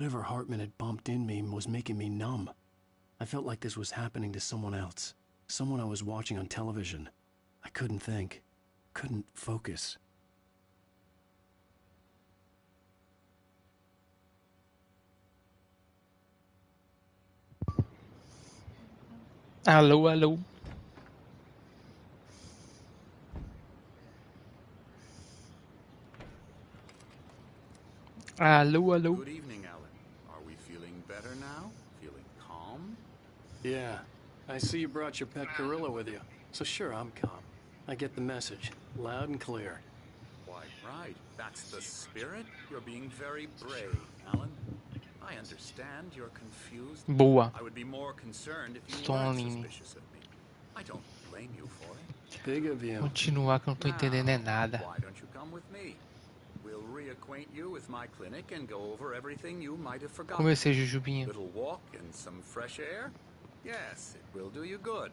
Whatever Hartman had bumped in me was making me numb. I felt like this was happening to someone else. Someone I was watching on television. I couldn't think. Couldn't focus. Alô, alô. Alô, alô. Good evening, Alan. Are we feeling better now? Feeling calm? Yeah. I see you brought your pet gorilla with you. So sure, I'm calm. I get the message. Loud and clear. Quite right. That's the spirit. You're being very brave, Alan. I understand you're confused. Boa. I would be more concerned if you Estou weren't online. suspicious of me. I don't blame you for it. Big of you. Continuar que eu não tô entendendo é nada. Why don't you come with me? We'll reacquaint you with my clinic and go over everything you might have forgotten. Comecei, Jujubinha. Little walk and some fresh air? Yes, it will do you good.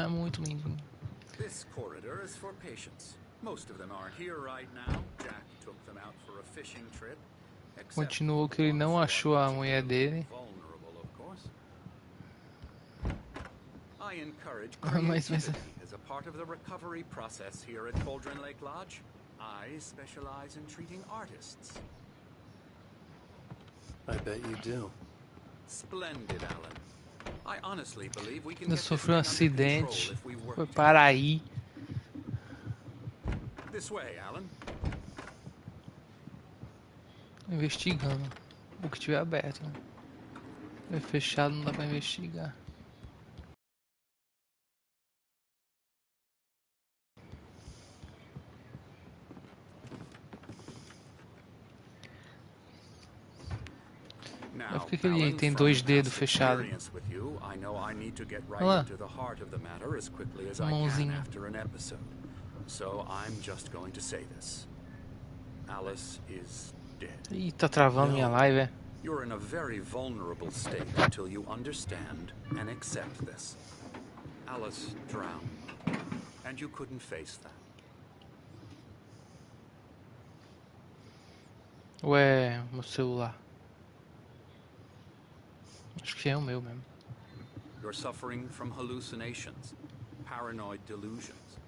Muito lindo. This corridor is for patients. Most of them aren't here right now. Jack took them out for a fishing trip. Continuou que ele não achou a mulher dele. Vulnerable, of course. I encourage Mas creativity as a part of the recovery process here at Cauldron Lake Lodge. I specialize in treating artists. I bet you do. Splendid, Alan. I honestly believe we can Ele get this sofreu thing under control acidente. if we work Foi together. para aí. This way, Alan. Investigando. O que tiver aberto. É fechado, não dá pra investigar. Now, Por que ele Alan, tem from dois dedos past fechados? experience with you, I know I need to get right Olha lá. into the heart of the matter as quickly as I can Mãozinha. after an episode. So I'm just going to say this. Alice is dead. Ih, tá travando minha live, é? You're in a very vulnerable state until you understand and accept this. Alice drowned, and you couldn't face that. Ué, meu celular. Acho que é o meu mesmo. You're suffering from hallucinations, paranoid delusions,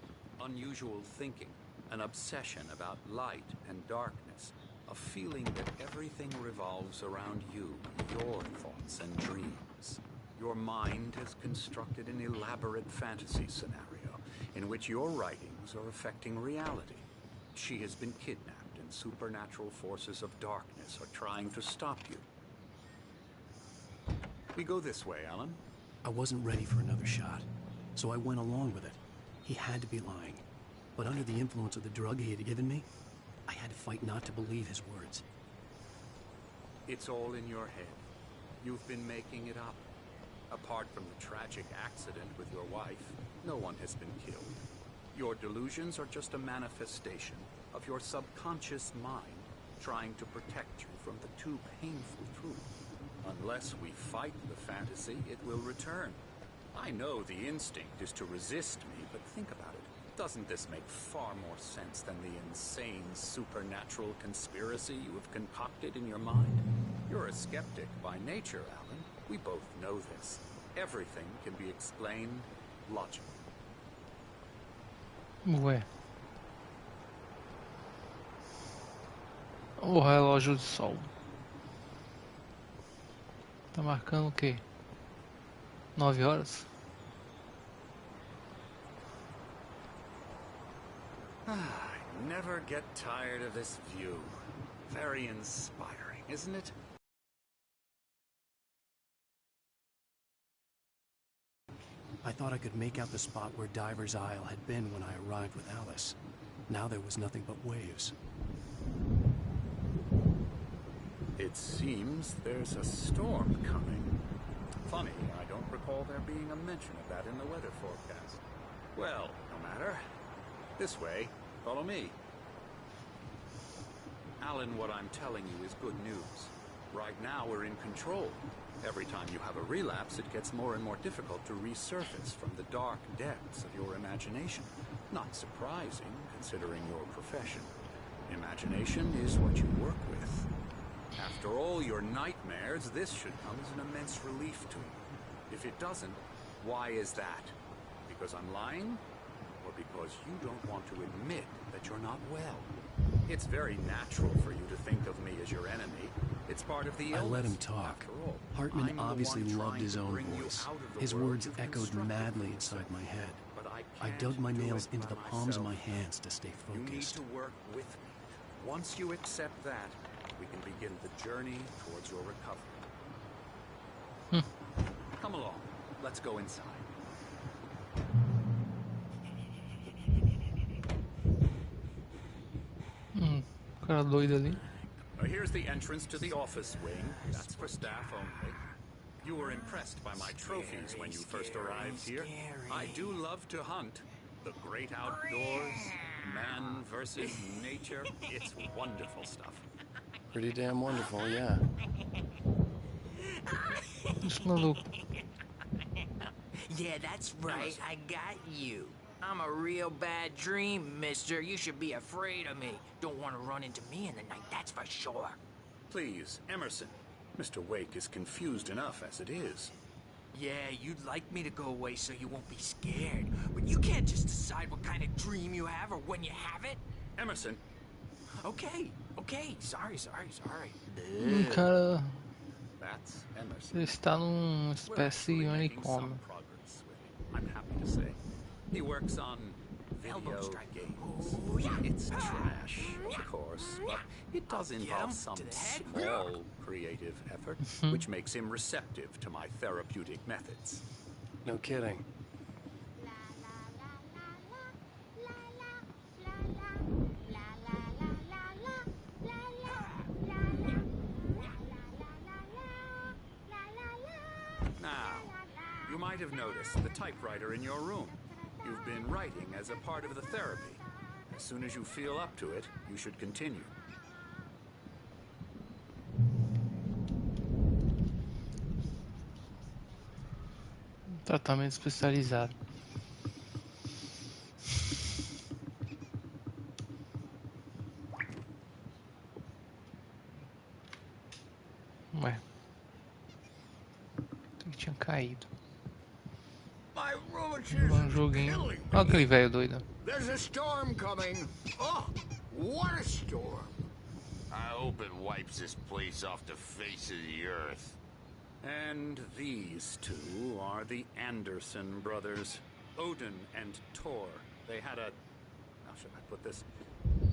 unusual thinking, an obsession about light and darkness, a feeling that everything revolves around you, your thoughts and dreams. Your mind has constructed an elaborate fantasy scenario in which your writings are affecting reality. She has been kidnapped and supernatural forces of darkness are trying to stop you. We go this way, Alan. I wasn't ready for another shot, so I went along with it. He had to be lying. But under the influence of the drug he had given me, I had to fight not to believe his words. It's all in your head. You've been making it up. Apart from the tragic accident with your wife, no one has been killed. Your delusions are just a manifestation of your subconscious mind trying to protect you from the too painful truth. Unless we fight the fantasy, it will return. I know the instinct is to resist me, but think about it. Doesn't this make far more sense than the insane supernatural conspiracy you have concocted in your mind? You're a skeptic by nature, Alan. We both know this. Everything can be explained logically. Ué. O relógio de sol. Tá marcando o quê? 9 horas? I never get tired of this view. Very inspiring, isn't it? I thought I could make out the spot where Diver's Isle had been when I arrived with Alice. Now there was nothing but waves. It seems there's a storm coming. Funny, I don't recall there being a mention of that in the weather forecast. Well, no matter. This way. Follow me. Alan, what I'm telling you is good news. Right now we're in control. Every time you have a relapse, it gets more and more difficult to resurface from the dark depths of your imagination. Not surprising, considering your profession. Imagination is what you work with. After all your nightmares, this should come as an immense relief to you. If it doesn't, why is that? Because I'm lying? Or because you don't want to admit that you're not well? It's very natural for you to think of me as your enemy. It's part of the illness. I let him talk. After all, Hartman I'm the obviously one loved trying his to own bring you voice. out of the His world words you've echoed constructed madly for inside yourself. my head. But I can't dug my do nails it into by the palms of my myself. hands to stay You need focused. to work with me. Once you accept that, we can begin the journey towards your recovery. Come along. Let's go inside. Cara doido ali. Here's the entrance to the office wing. That's for staff only. You were impressed by my trophies when you first arrived here. I do love to hunt. The great outdoors, man versus nature. It's wonderful stuff. Pretty damn wonderful, yeah. Esse maluco. Yeah, that's right. I got you. I'm a real bad dream, mister. You should be afraid of me. Don't want to run into me in the night, that's for sure. Please, Emerson. Mr. Wake is confused enough as it is. Yeah, you'd like me to go away so you won't be scared. But you can't just decide what kind of dream you have or when you have it. Emerson, Okay. Sorry. Cara, that's Emerson. ele está numa We're espécie actually de making some manicômio. progress with him, I'm happy to say. He works on Elbow video strike. games. Oh, yeah. It's trash, of course, but it does Get involve him some to the head. small creative effort, which makes him receptive to my therapeutic methods. No kidding. Now, you might have noticed the typewriter in your room. You've been writing as a part of the therapy. As soon as you feel up to it, you should continue. Tratamento especializado. Ué. Tem que tinha caído. My rheumatism's Um joguinho. killing Olha me. aquele velho doido. There's a storm coming. Oh, what a storm. I hope it wipes this place off the face of the earth. And these two are the Anderson brothers, Odin and Thor. They had a, how should I put this?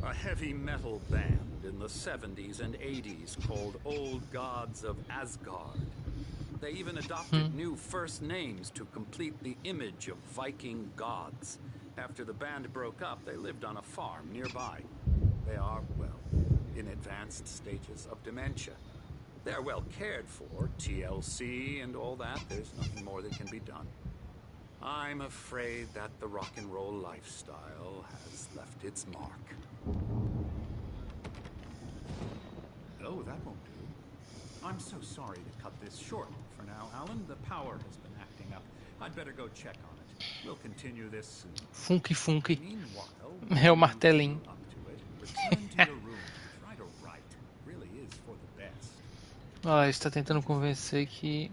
A heavy metal band in the 70s and 80s called Old Gods of Asgard. They even adopted new first names to complete the image of Viking gods. After the band broke up, they lived on a farm nearby. They are, well, in advanced stages of dementia. They're well cared for, TLC and all that. There's nothing more that can be done. I'm afraid that the rock and roll lifestyle has left its mark. Oh, that won't do. I'm so sorry to cut this short for now, Alan. The power has been acting up. I'd better go check on it. We'll continue this soon. Funky. Meanwhile, É o martelinho. up to it, return to your room and try to write. It really is for the best. Olha lá, ele está tentando convencer que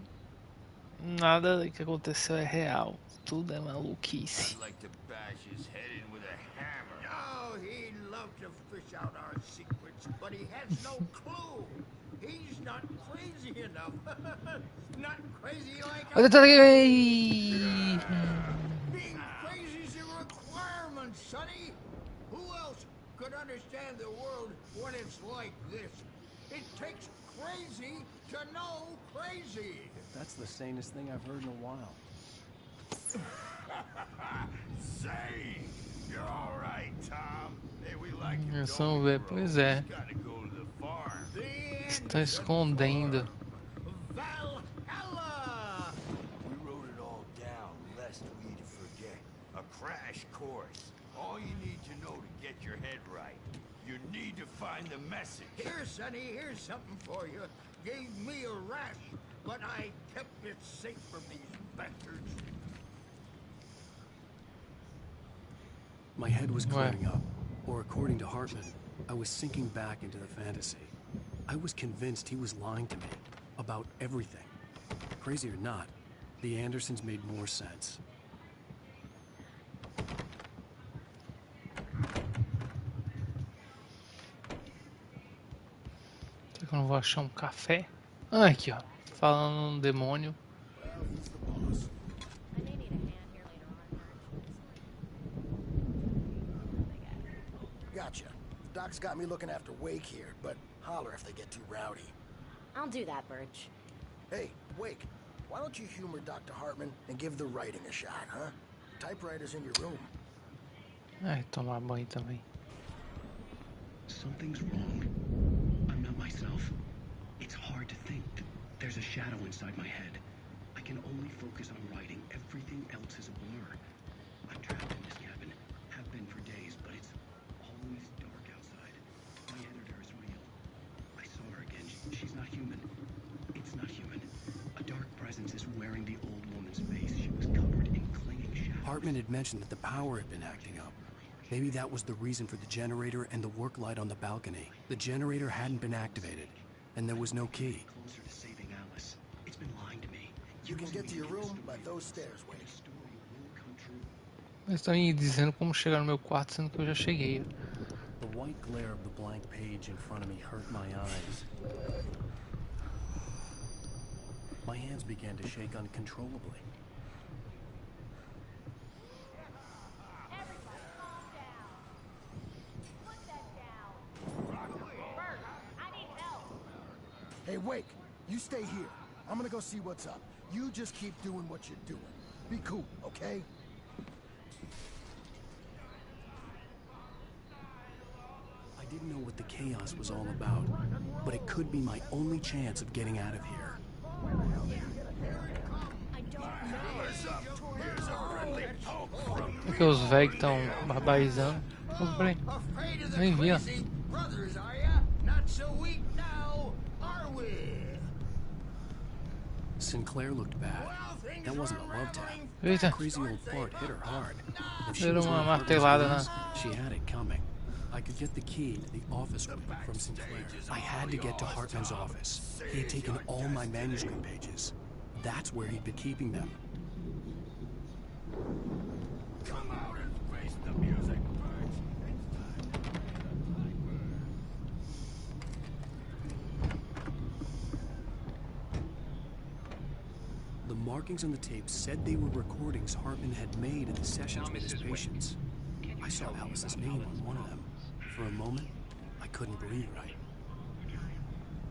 nada que aconteceu é real. Tudo é maluquice. I'd like to bash his head in with a hammer. Oh, he'd love to fish out our secrets, but he has no clue. He's not crazy enough. Not crazy like Olha, us. tá aqui. Being crazy's a requirement, Sonny. Who else could understand the world when it's like this? It takes crazy to know crazy. That's the sanest thing I've heard in a while. Say, you're all right, Tom. Hey, we like you, Vamos don't we, ver, bro? pois é. Just gotta go to the farm. Está escondendo. Valhalla! We wrote it all down, lest we forget. A crash course. All you need to know to get your head right. You need to find the message. Here, Sonny, here's something for you. Gave me a rash, but I kept it safe from these bastards. My head was clearing up, or according to Hartman, I was sinking back into the fantasy. I was convinced he was lying to me about everything. Crazy or not, the Andersons made more sense. Será que eu não vou achar café? Ah, aqui, ó. Falando no demônio. Gotcha. Doc's got me looking after Wake here, but holler if they get too rowdy. I'll do that, Birch. Hey, Wake, why don't you humor Dr. Hartman and give the writing a shot, huh? Typewriter's in your room. Ai, tomar banho também. Something's wrong. I'm not myself. It's hard to think. There's a shadow inside my head. I can only focus on writing. Everything else is a blur. I'm trapped in this cabin. Have been for days, but it's always dark outside. My editor is real. I saw her again. She's not human. It's not human. A dark presence is wearing the old woman's face. She was covered in clinging shadows. Hartman had mentioned that the power had been acting up. Maybe that was the reason for the generator and the work light on the balcony. The generator hadn't been activated, and there was no key. Closer to saving Alice. It's been lying to me. You can get to your room by those stairs, Wake. Eles estão me dizendo como chegar no meu quarto, sendo que eu já cheguei. The white glare of the blank page in front of me hurt my eyes. My hands began to shake uncontrollably. Hey, Wake, you stay here. I'm gonna go see what's up. You just keep doing what you're doing. Be cool, okay? I didn't know what the chaos was all about, but it could be my only chance of getting out of here. Por que os velhos estão barbarizando? Oh, peraí. Nem vi, ó. Brothers, are ya? Not so weak now, are we? Sinclair looked bad. That wasn't a love tap. Eita. That crazy old fart hit her hard. If she Deram was uma one of martelada Hartman's na... friends, she had it coming. I could get the key to the office room from Sinclair. I had to get to Hartman's office. He had taken all my manuscript pages. That's where he'd been keeping them. Come out and face the music, Birch. The markings on the tape said they were recordings Hartman had made in the sessions with his patients. I saw Alice's name on one of them. For a moment, I couldn't breathe right.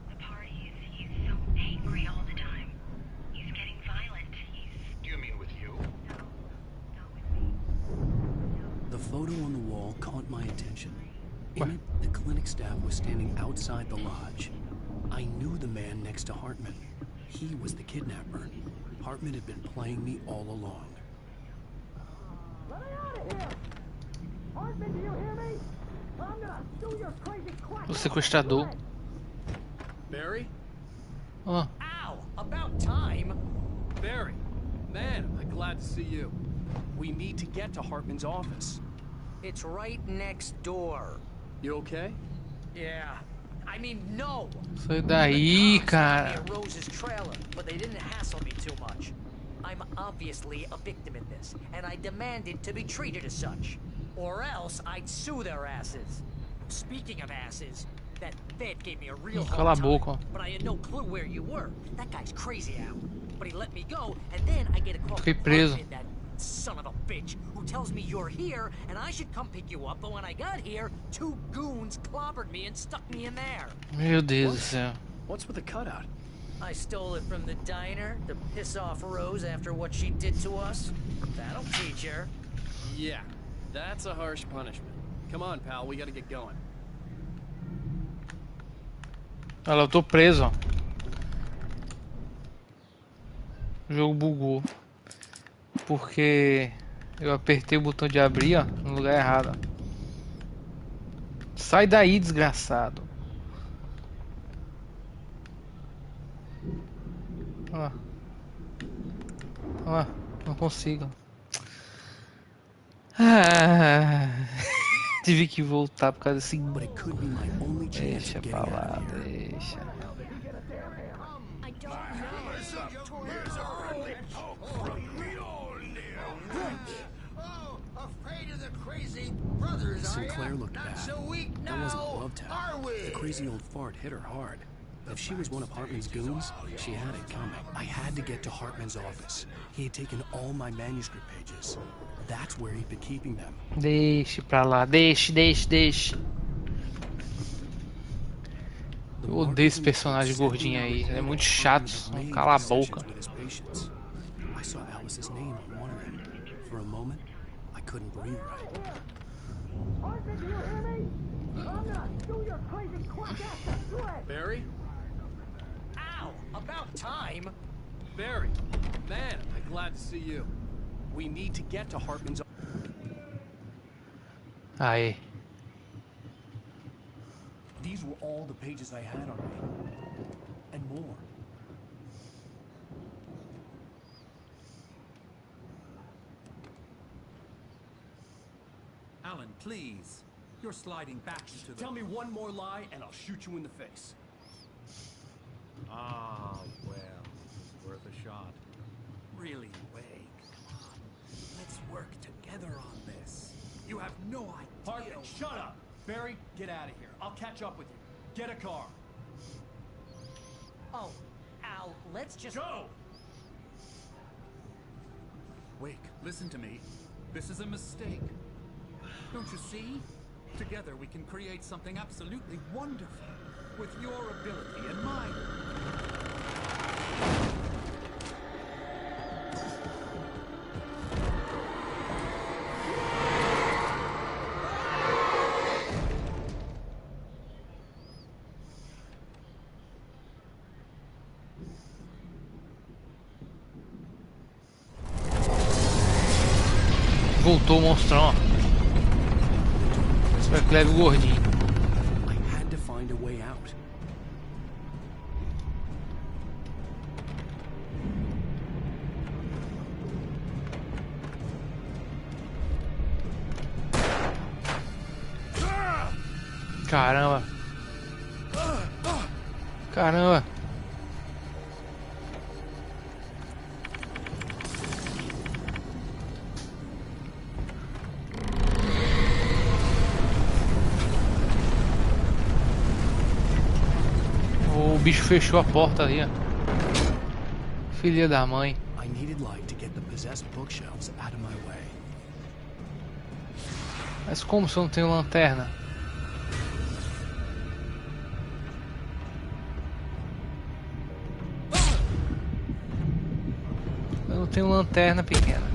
The parties, he's so angry all the time. He's getting violent. Do you mean with you? No, not with me. The photo on the wall caught my attention. In it, the clinic staff was standing outside the lodge. I knew the man next to Hartman. He was the kidnapper. Hartman had been playing me all along. Let me out of here! Hartman, do you hear me? I'm gonna do your crazy quack. O sequestrador. Barry? Ó. Ow! About time! Barry! Man, am I glad to see you. We need to get to Hartman's office. It's right next door. You okay? Yeah. I mean, no! Sai daí, cara. At Rose's trailer, but they didn't hassle me too much. I'm obviously a victim in this, and I demanded to be treated as such. Or else I'd sue their asses. Speaking of asses, that vet gave me a real Cala a hard time, boca. but I had no clue where you were. That guy's crazy out. But he let me go, and then I get a call Fiquei from preso. Hartman, that son of a bitch, who tells me you're here, and I should come pick you up, but when I got here, 2 goons clobbered me and stuck me in there. Meu Deus do céu. What's with the cutout? I stole it from the diner to piss off Rose after what she did to us. That'll teach her. Yeah, that's a harsh punishment. Come on, pal, we gotta get going. Olha lá, eu tô preso, ó. O jogo bugou. Porque eu apertei o botão de abrir, ó, no lugar errado. Ó. Sai daí, desgraçado. Olha lá. Olha lá, não consigo. Ah, tive que voltar por causa desse. But it could be my only chance Deixa of pra getting out lá, of here. deixa. I don't know. Oh, afraid of the crazy brothers, are ya? Sinclair looked Not bad. so weak That now, wasn't glove tap. are we? The crazy old fart hit her hard. If she was one of Hartman's goons, she had it coming. I had to get to Hartman's office. He had taken all my manuscript pages. That's where he'd been keeping them. Deixe pra lá, deixe. Eu odeio esse personagem gordinho aí, ele é muito chato, não cala a boca. I saw Alice's name on one of them. For a moment, I couldn't breathe right. Barry? Ow! About time! Barry! Man, am I glad to see you. We need to get to Hartman's... Aê. These were all the pages I had on me. And more. Alan, please. You're sliding back into the... Tell me one more lie and I'll shoot you in the face. Ah, well, it was worth a shot. Really, Wake, come on. Let's work together on this. You have no idea... Hartman, shut up! Barry, get out of here. I'll catch up with you. Get a car. Oh, Al, let's just... Go! Wake, listen to me. This is a mistake. Don't you see? Together we can create something absolutely wonderful. With your ability and mine. Voltou o monstrão, ó. Espero que leve o gordinho. I had to find a way out. Caramba. Caramba. O bicho fechou a porta ali, ó. Filha da mãe. I needed light to get the possessed bookshelves out of my way. Mas como se eu não tenho lanterna? Eu não tenho lanterna pequena.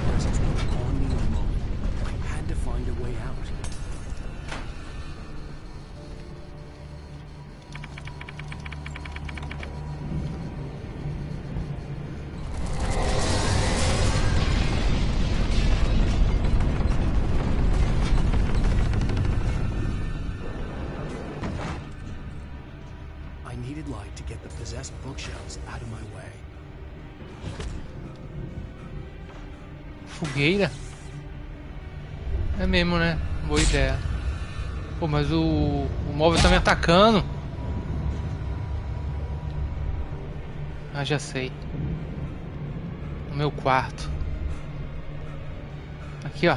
Presence was on me in a moment. I had to find a way out. I needed light to get the possessed bookshelves out of my way. Fogueira? É mesmo, né? Boa ideia. Pô, mas o móvel tá me atacando. Ah, já sei. No meu quarto. Aqui, ó.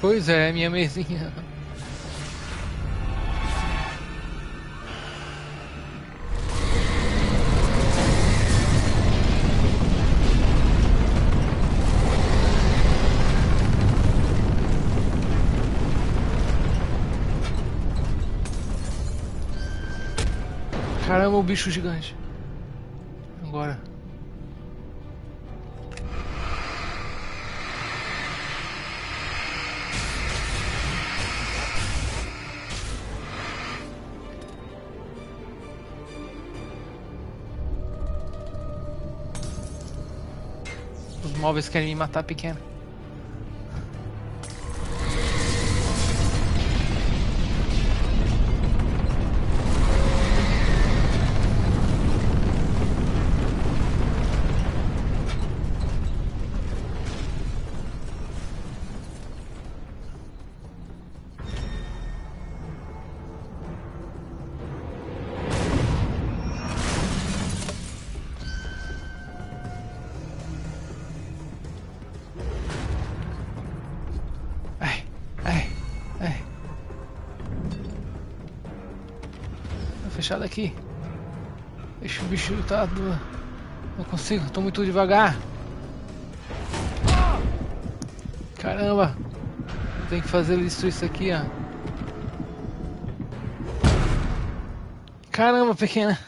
Pois é, minha mesinha. Caramba, o bicho gigante. Agora. Os móveis querem me matar pequeno. Fechado aqui. Deixa o bicho tá do... Não consigo, tô muito devagar. Caramba. Tem que fazer isso aqui, ó. Caramba, pequena.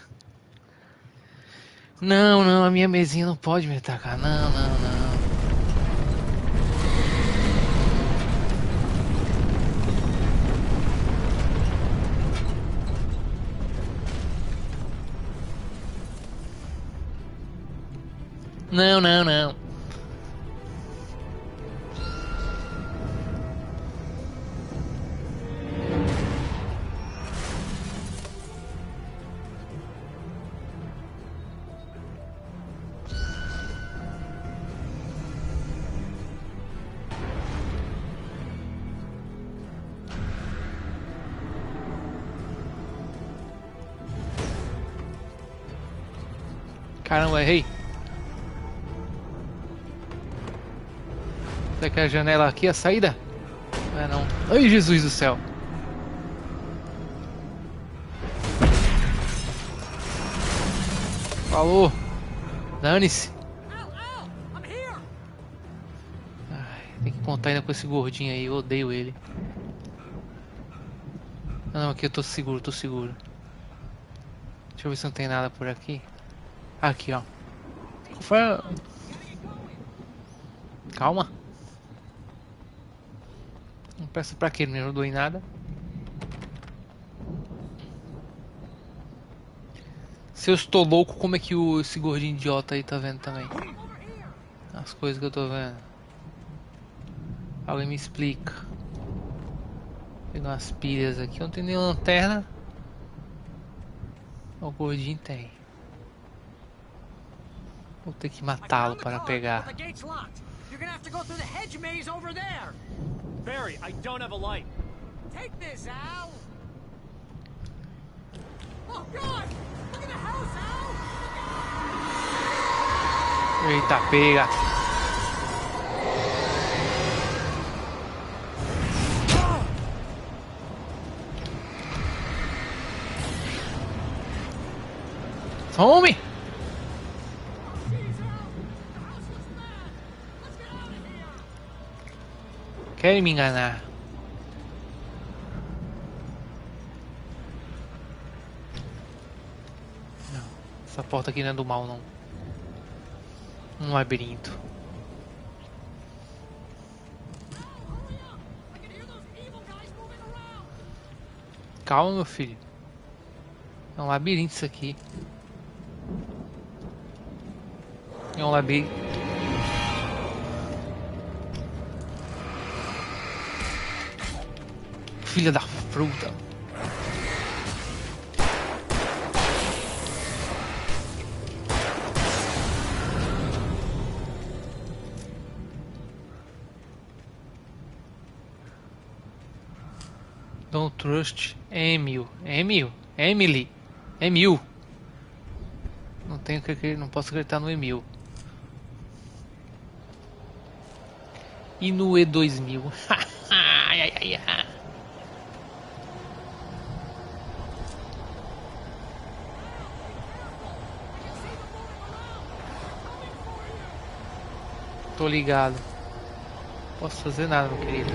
Não, não, a minha mesinha não pode me atacar. Não, não, não. Não, não, não. Caramba, errei. Será que é a janela aqui, a saída? Não é não. Ai, Jesus do céu. Falou. Dane-se. Tem que contar ainda com esse gordinho aí. Eu odeio ele. Não, aqui eu tô seguro, tô seguro. Deixa eu ver se não tem nada por aqui. Aqui, ó. Calma. Não peço pra que, não me ajudou em nada. Se eu estou louco, como é que esse gordinho idiota aí tá vendo também? As coisas que eu tô vendo. Alguém me explica. Vou pegar umas pilhas aqui. Não tem nem lanterna. O gordinho tem. Vou ter que matá-lo para pegar. Barry, I don't have a light. Take this, Al. Oh God! Look at the house, Al. Eita, pega. Some! Querem me enganar. Não, essa porta aqui não é do mal, não. Um labirinto. Calma, meu filho. É um labirinto isso aqui. É um labirinto. Filha da fruta. Don't trust Emil. Emily. Emil. Não tenho que não posso acreditar no Emil. E no E2000. Ai, ai, ai. Tô ligado. Posso fazer nada, meu querido.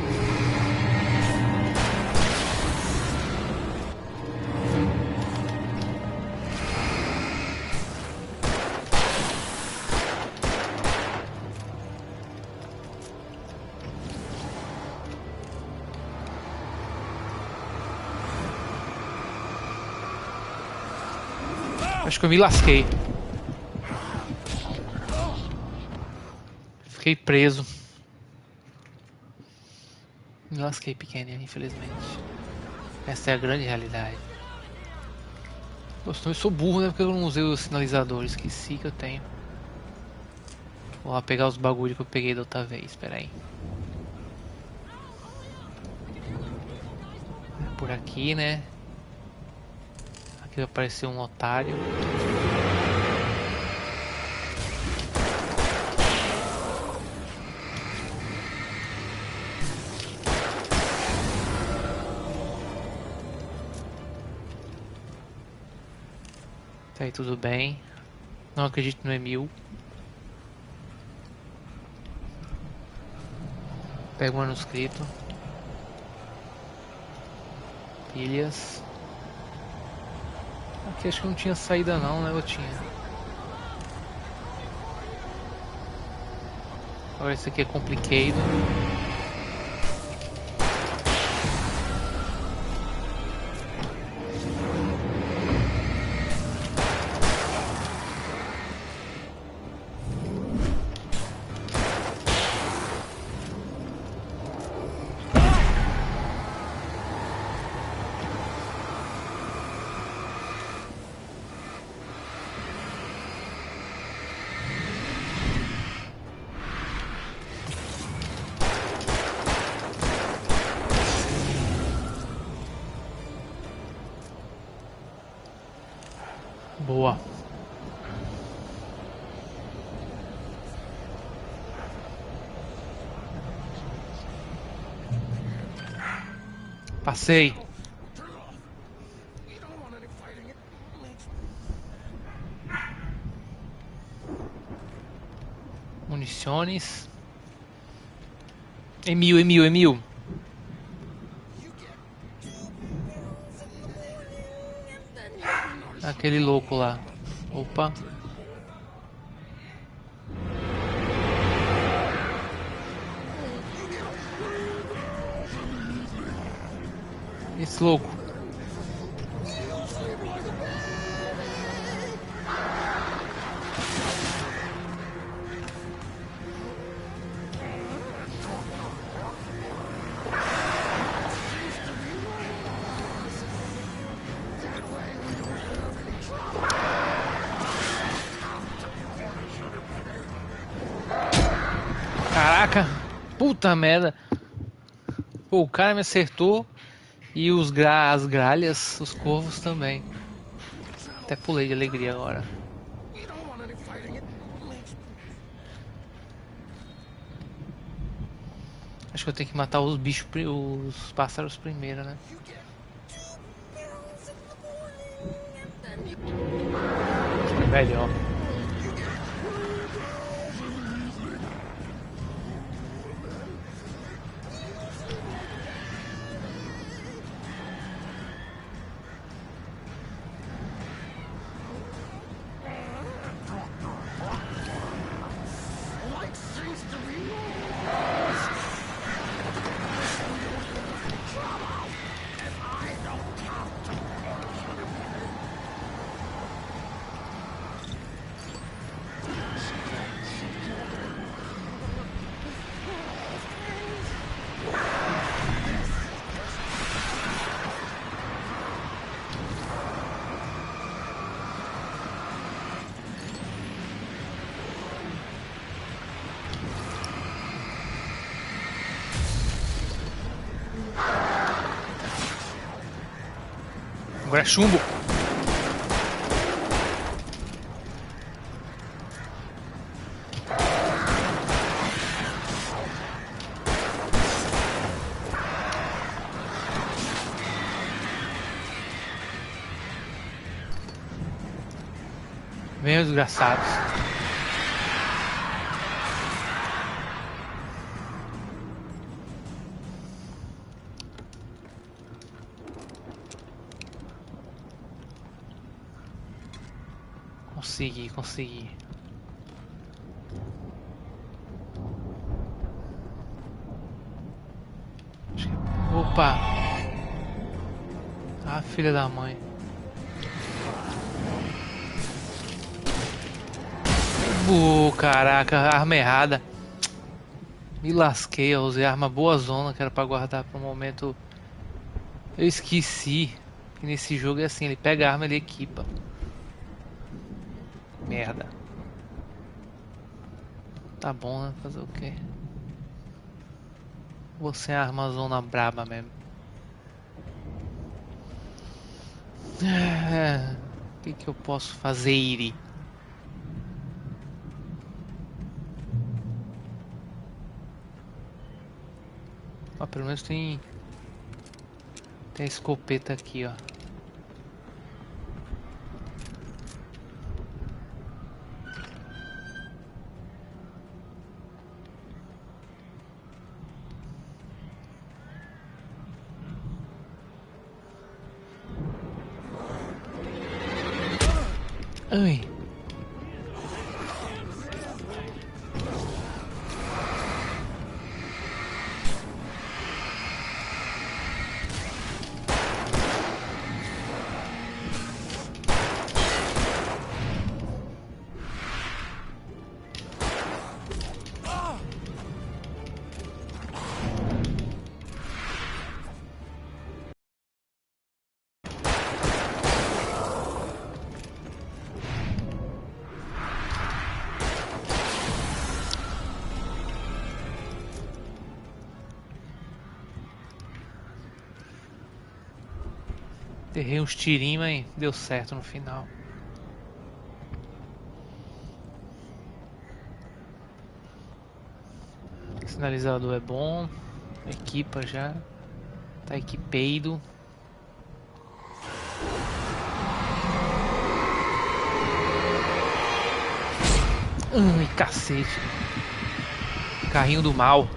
Acho que eu me lasquei. Fiquei preso. Me lasquei pequena, infelizmente. Essa é a grande realidade. Nossa, eu sou burro, né? Porque eu não usei o sinalizador. Esqueci que eu tenho. Vou lá pegar os bagulhos que eu peguei da outra vez. Espera aí. É por aqui, né? Aqui vai aparecer um otário. Tá aí, tudo bem. Não acredito no Emil. Pega o manuscrito. Pilhas. Aqui acho que não tinha saída não, né? Eu tinha. Agora esse aqui é complicado. Boa. Passei. Munições. Emil. Aquele louco lá. Opa. Esse louco. Caraca. Puta merda. Pô, o cara me acertou. E as gralhas, os corvos também. Até pulei de alegria agora. Acho que eu tenho que matar os bichos, os pássaros primeiro, né? Acho que é melhor. Agora é chumbo. Venham, desgraçados. Consegui. Opa! Ah, filha da mãe. Caraca, arma errada. Me lasquei, eu usei a arma boa zona que era pra guardar para um momento. Eu esqueci que nesse jogo é assim, ele pega a arma e ele equipa. Merda. Tá bom, né? Fazer o quê? Você é a arma zona braba mesmo. O que eu posso fazer? Ó, pelo menos tem a escopeta aqui, ó. Ai. Errei uns tirinhos, mas deu certo no final. Sinalizador é bom. Equipa já. Tá equipado. Ai, cacete. Carrinho do mal.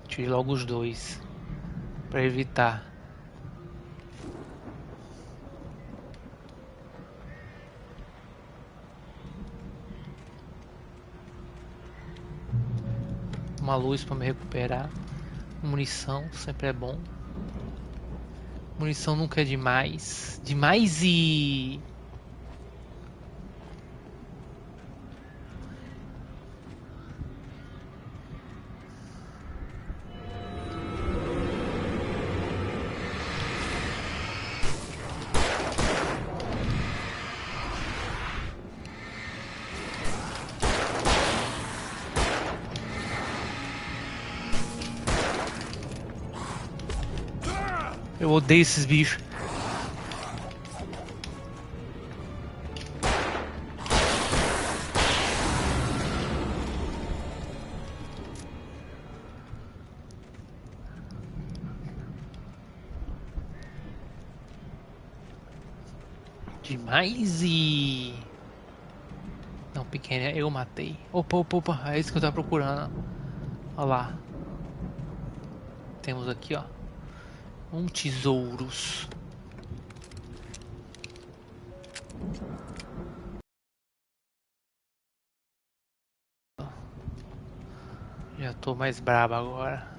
Tire logo os dois. Pra evitar. Uma luz para me recuperar. Munição sempre é bom. Munição nunca é demais. Demais e... Eu odeio esses bichos. Demais e... Não, pequena, eu matei. Opa, opa, opa, é isso que eu tava procurando. Olha lá. Temos aqui, ó. Tesouros. Já tô mais brabo agora.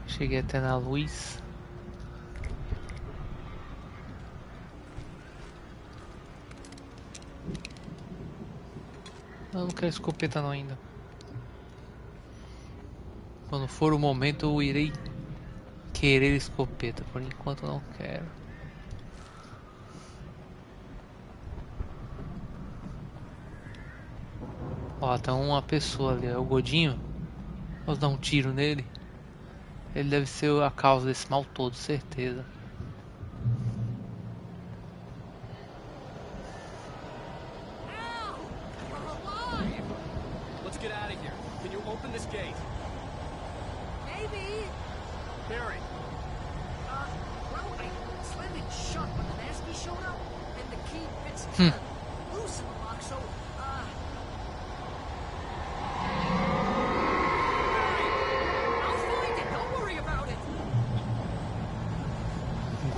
Cheguei até na luz. Eu não quero escopeta não ainda. Quando for o momento eu irei querer escopeta. Por enquanto eu não quero. Ó, tem uma pessoa ali, é o Godinho. Vamos dar um tiro nele. Ele deve ser a causa desse mal todo, certeza. Let's get out of here. Can you open this gate? Maybe. Barry. Well, I slammed it shut when the nasty showed up, and the key fits loose in the lock, so,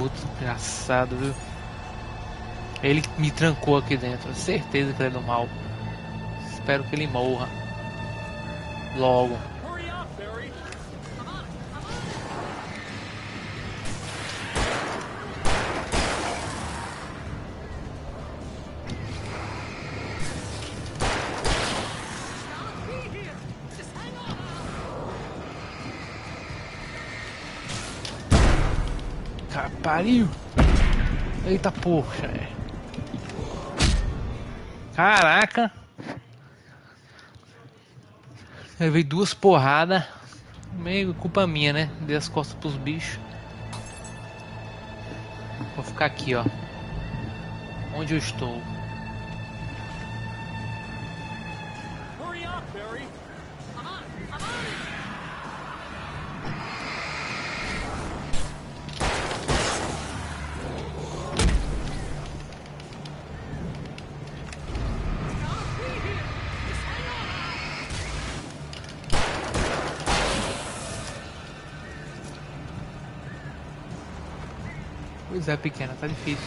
Putz, engraçado, viu? Ele me trancou aqui dentro. Certeza que ele é do mal. Espero que ele morra. Logo. Hurry up, Barry. Pariu! Eita poxa! Caraca! Eu levei 2 porradas. Meio culpa minha, né? Dei as costas pros bichos. Vou ficar aqui, ó. Onde eu estou? Hurry up, Barry. Pois é, pequena, tá difícil.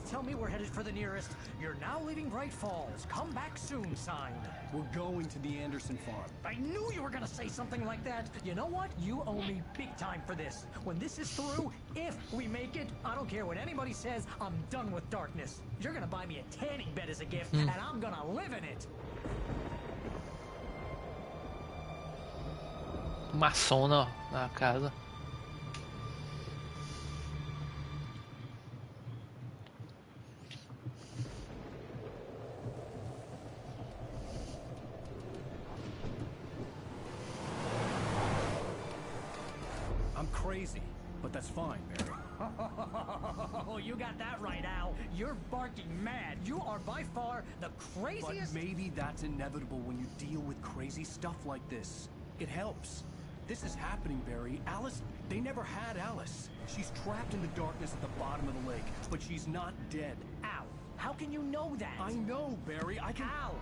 Tell me we're headed for the nearest "You're now leaving Bright Falls. Come back soon" sign. We're going to the Anderson farm. I knew you were gonna say something like that. You know what? You owe me big time for this. When this is through, if we make it, I don't care what anybody says, I'm done with darkness. You're gonna buy me a tanning bed as a gift, and I'm gonna live in it. Uma sona na casa. I'm crazy, but that's fine, Barry. Oh, you got that right, Al. You're barking mad. You are by far the craziest... But maybe that's inevitable when you deal with crazy stuff like this. It helps. This is happening, Barry. Alice, they never had Alice. She's trapped in the darkness at the bottom of the lake, but she's not dead. Al, how can you know that? I know, Barry. I can... Al,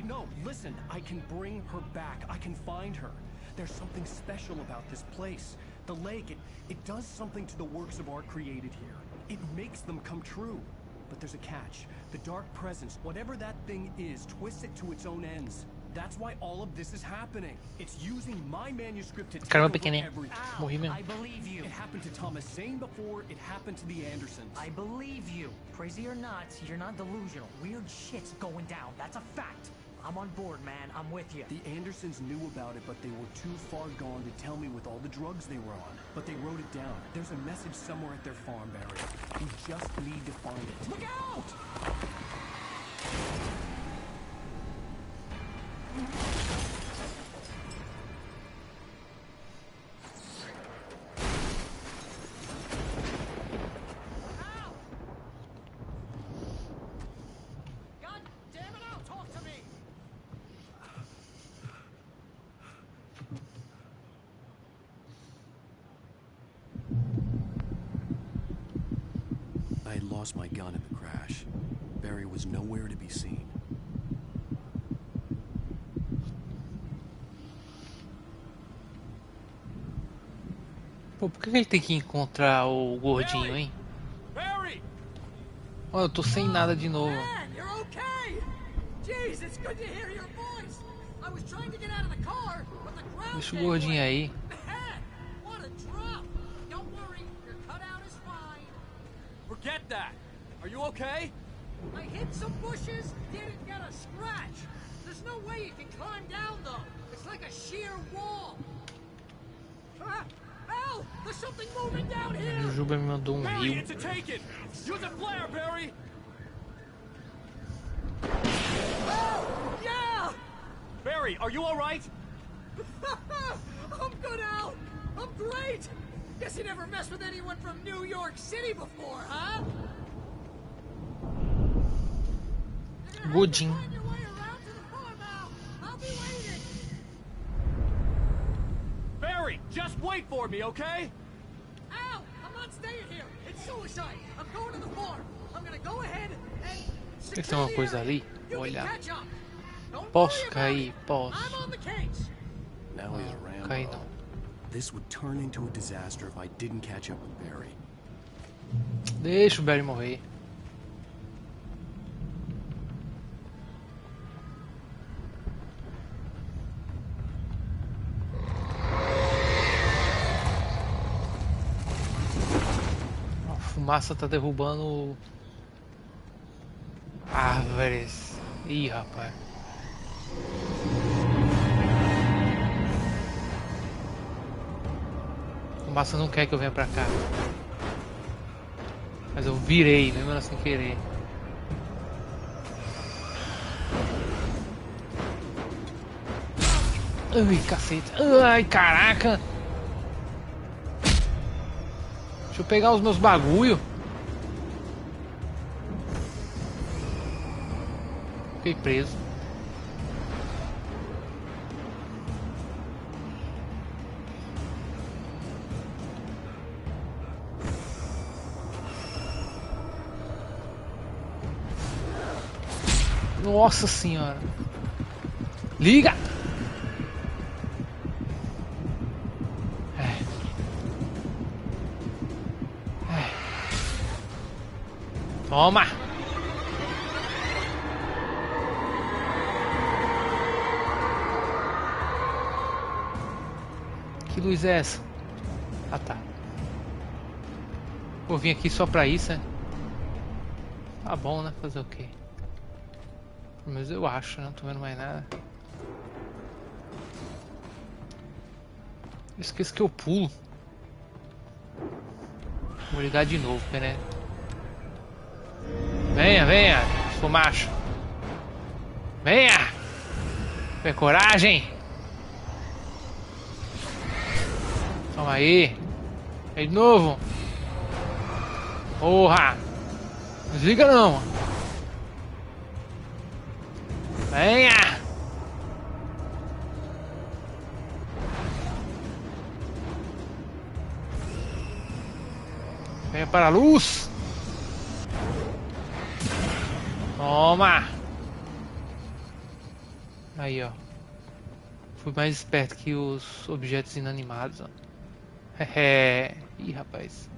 No, listen. I can bring her back. I can find her. There's something special about this place. The lake, it does something to the works of art created here. It makes them come true. But there's a catch. The dark presence, whatever that thing is, twists it to its own ends. That's why all of this is happening. It's using my manuscript to take Caramba, over pequenininho. everything. Morri mesmo. I believe you. It happened to Thomas Zane before, it happened to the Andersons. I believe you. Crazy or not, you're not delusional. Weird shit's going down. That's a fact. I'm on board, man. I'm with you. The Andersons knew about it, but they were too far gone to tell me with all the drugs they were on. But they wrote it down. There's a message somewhere at their farm, Barry. We just need to find it. Look out! God damn it, Al, talk to me! I had lost my gun in the crash. Barry was nowhere to be seen. Pô, por que ele tem que encontrar o gordinho, hein? Barry! Ó, eu tô sem nada de novo. Man, you're okay! Jeez, it's good to hear your voice! I was trying to get out of the car, but the ground Deixa o gave gordinho way. aí. Man, what a drop! Don't worry, your cutout is fine. Forget that! Are you okay? I hit some bushes, didn't get a scratch. There's no way you can climb down, though. It's like a sheer wall. Al, there's something moving down A here. Jujuba me mandou um Barry, rio. it's a taken! Use a flare, Barry! Oh, yeah! Barry, are you alright? I'm good, Al. I'm great. Guess you never messed with anyone from New York City before, huh? Godin. Find your way around to the farm, Al. I'll be waiting. Barry, just wait for me, okay? Al, I'm not staying here. It's suicide. I'm going to the farm. I'm gonna go ahead and Tem que ter uma coisa ali. You Vou can olhar. catch up. Don't Posso worry about cair? it. Posso. I'm on the case. Now he's a Rambo. Cair não. This would turn into a disaster if I didn't catch up with Barry. Deixa o Barry morrer. A fumaça tá derrubando árvores. Ih, rapaz. A fumaça não quer que eu venha pra cá. Mas eu virei, mesmo assim sem querer. Ai, cacete. Ai, caraca. Deixa eu pegar os meus bagulho. Fiquei preso. Nossa senhora. Liga! Toma! Que luz é essa? Ah, tá. Vou vir aqui só pra isso, né? Tá bom, né? Fazer o quê? Mas eu acho, né? Não tô vendo mais nada. Eu esqueço que eu pulo. Vou ligar de novo, pera aí. Venha, venha, sou macho. Venha! Tem coragem! Toma aí. Aí de novo. Porra! Não desliga não. Venha! Venha para a luz! Toma! Aí, ó. Fui mais esperto que os objetos inanimados, ó. Ih, rapaz.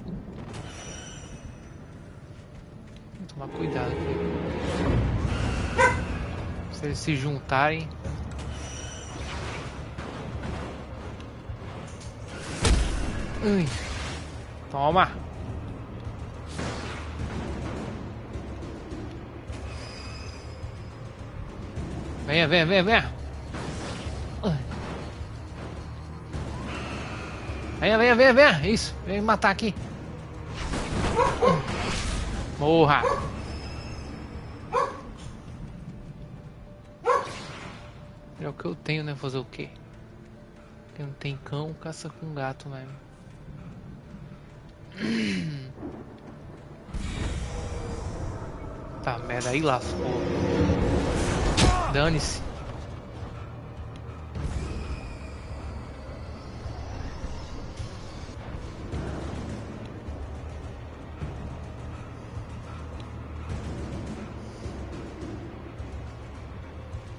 Vou tomar cuidado aqui. Se eles se juntarem. Ui. Toma! Venha, venha, venha, venha! Venha, venha, venha, venha! Isso, vem me matar aqui! Morra! É o que eu tenho, né? Fazer o quê? Quem não tem cão, caça com gato mesmo. Tá, merda, aí lascou. Dane-se.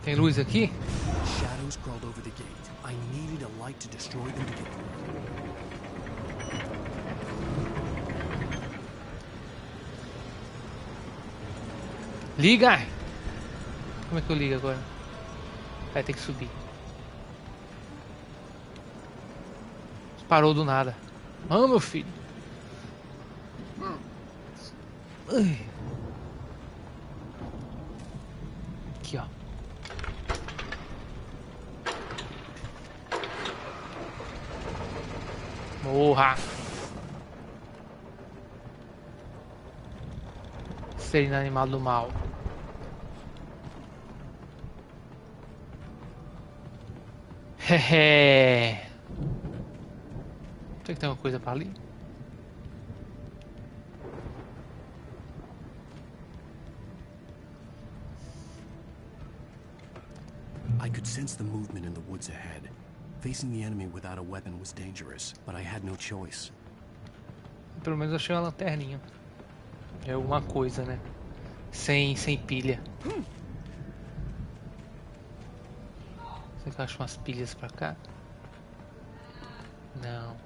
Tem luz aqui? Shadows crawled over the gate. I needed a light to destroy them to get through. Liga! Como é que eu ligo agora? Vai ter que subir. Parou do nada. Ah, meu filho. Ai. Aqui, ó. Morra! Ser inanimado do mal. Hehe. Será que tem uma coisa pra ali? I could sense the movement in the woods ahead. Facing the enemy without a weapon was dangerous, but I had no choice. Pelo menos achei uma lanterninha. É alguma coisa, né? Sem pilha. Será que eu acho umas pilhas pra cá? Não.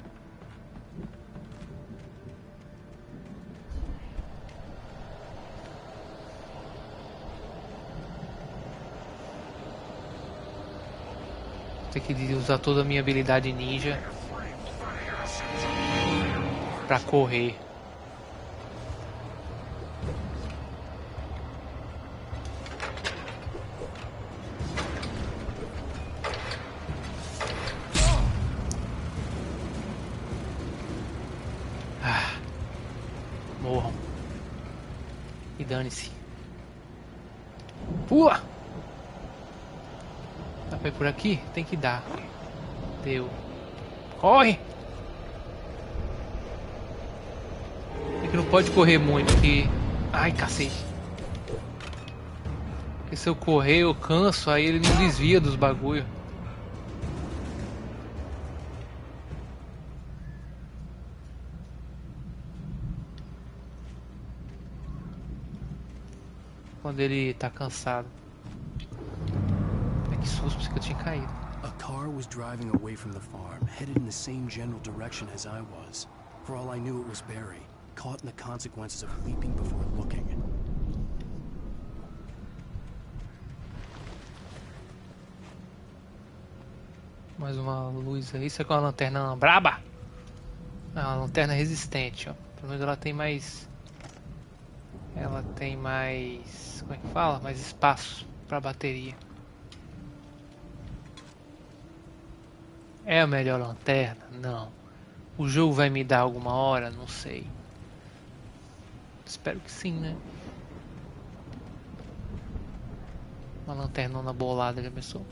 Vou ter que usar toda a minha habilidade ninja pra correr. Morram. E dane-se. Pula! Dá pra ir por aqui? Tem que dar. Deu. Corre! É que não pode correr muito, que... Ai, cacete. Porque se eu correr, eu canso, aí ele não desvia dos bagulho. Quando ele tá cansado. Ai, que susto, pensei que eu tinha caído. A car was driving away from the farm, headed in the same general direction as I was. For all I knew, it was Barry, caught in the consequences of leaping before looking. Mais uma luz aí. Isso aqui é uma lanterna braba? Ah, uma lanterna resistente, ó. Pelo menos ela tem mais... Ela tem mais... Como é que fala? Mais espaço pra bateria. É a melhor lanterna? Não. O jogo vai me dar alguma hora? Não sei. Espero que sim, né? Uma lanternona bolada, já pensou?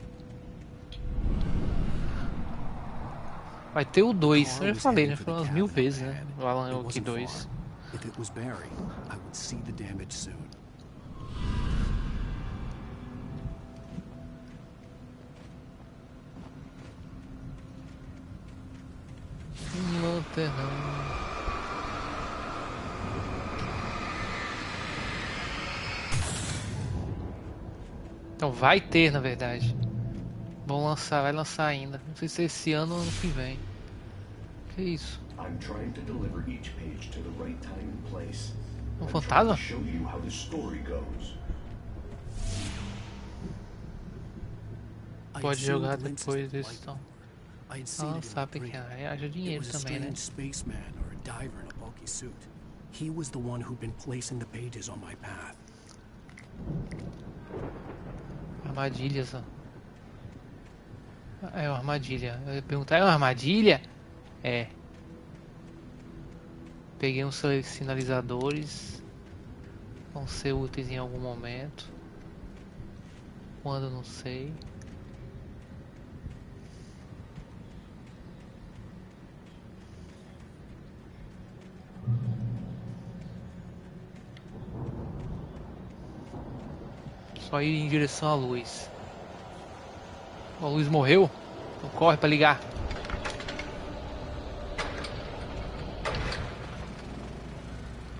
Vai ter o 2, eu já falei, né? Foi umas 1000 vezes, né? O Alan Wake 2. If it was Barry, I would see the damage soon. Lanterna. Então vai ter, na verdade. Vão lançar, vai lançar ainda. Não sei se é esse ano ou ano que vem. Que isso? I'm trying to deliver each page to the right time and place. Um fantasma? Show you how the story goes. Pode jogar depois desse tom. Sabe que haja dinheiro também, né? Spaceman or a diver in a bulky suit. He was the one who'd been placing the pages on my path. Armadilhas, ó. É uma armadilha. Eu ia perguntar, é uma armadilha? É. Peguei uns sinalizadores. Vão ser úteis em algum momento. Quando, não sei. Só ir em direção à luz. A luz morreu? Então corre pra ligar.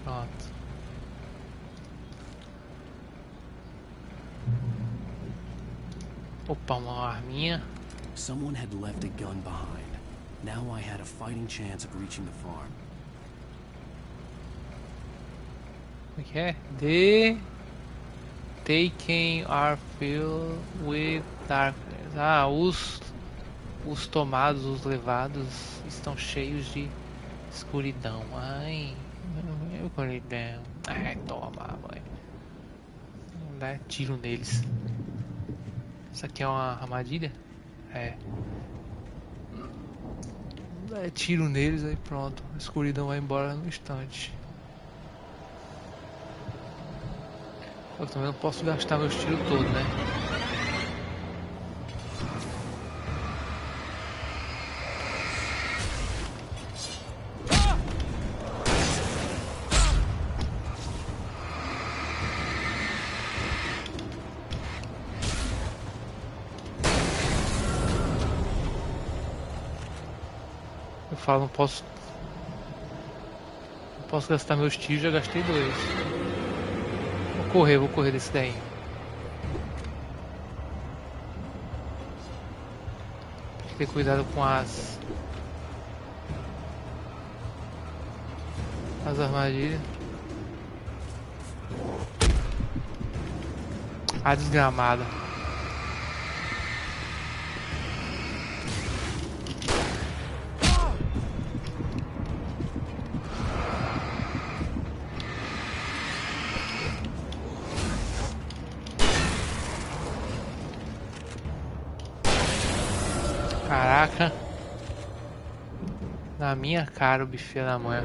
Pronto. Opa, uma arminha. Someone had left a gun behind. Now I had a fighting chance of reaching the farm. O que é? The taken are filled with darkness. Ah, os tomados, os levados estão cheios de escuridão. Ai, escuridão. Ai, toma, mãe. Dá tiro neles. Isso aqui é uma armadilha? É. tiro neles, aí pronto. A escuridão vai embora no instante. Eu também não posso gastar meus tiros todos, né? Eu falo, não posso gastar meus tiros, já gastei 2. Vou correr desse daí. Tem que ter cuidado com as armadilhas. A desgramada. Caraca. Na minha cara o bife da manhã.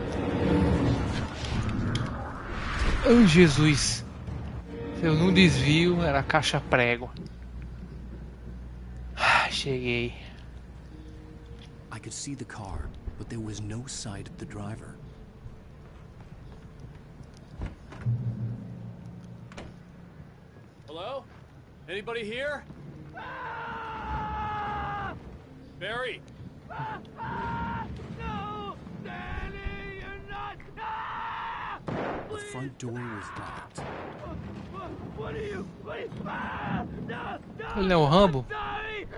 Oh, Jesus. Se eu não desvio, era caixa prego. Cheguei. I could see the car, but there was no sight of the driver. Hello? Anybody here? Barry! No! Danny, you're not... The front door was locked. What are you... No! Ele é o Rambo? Sorry!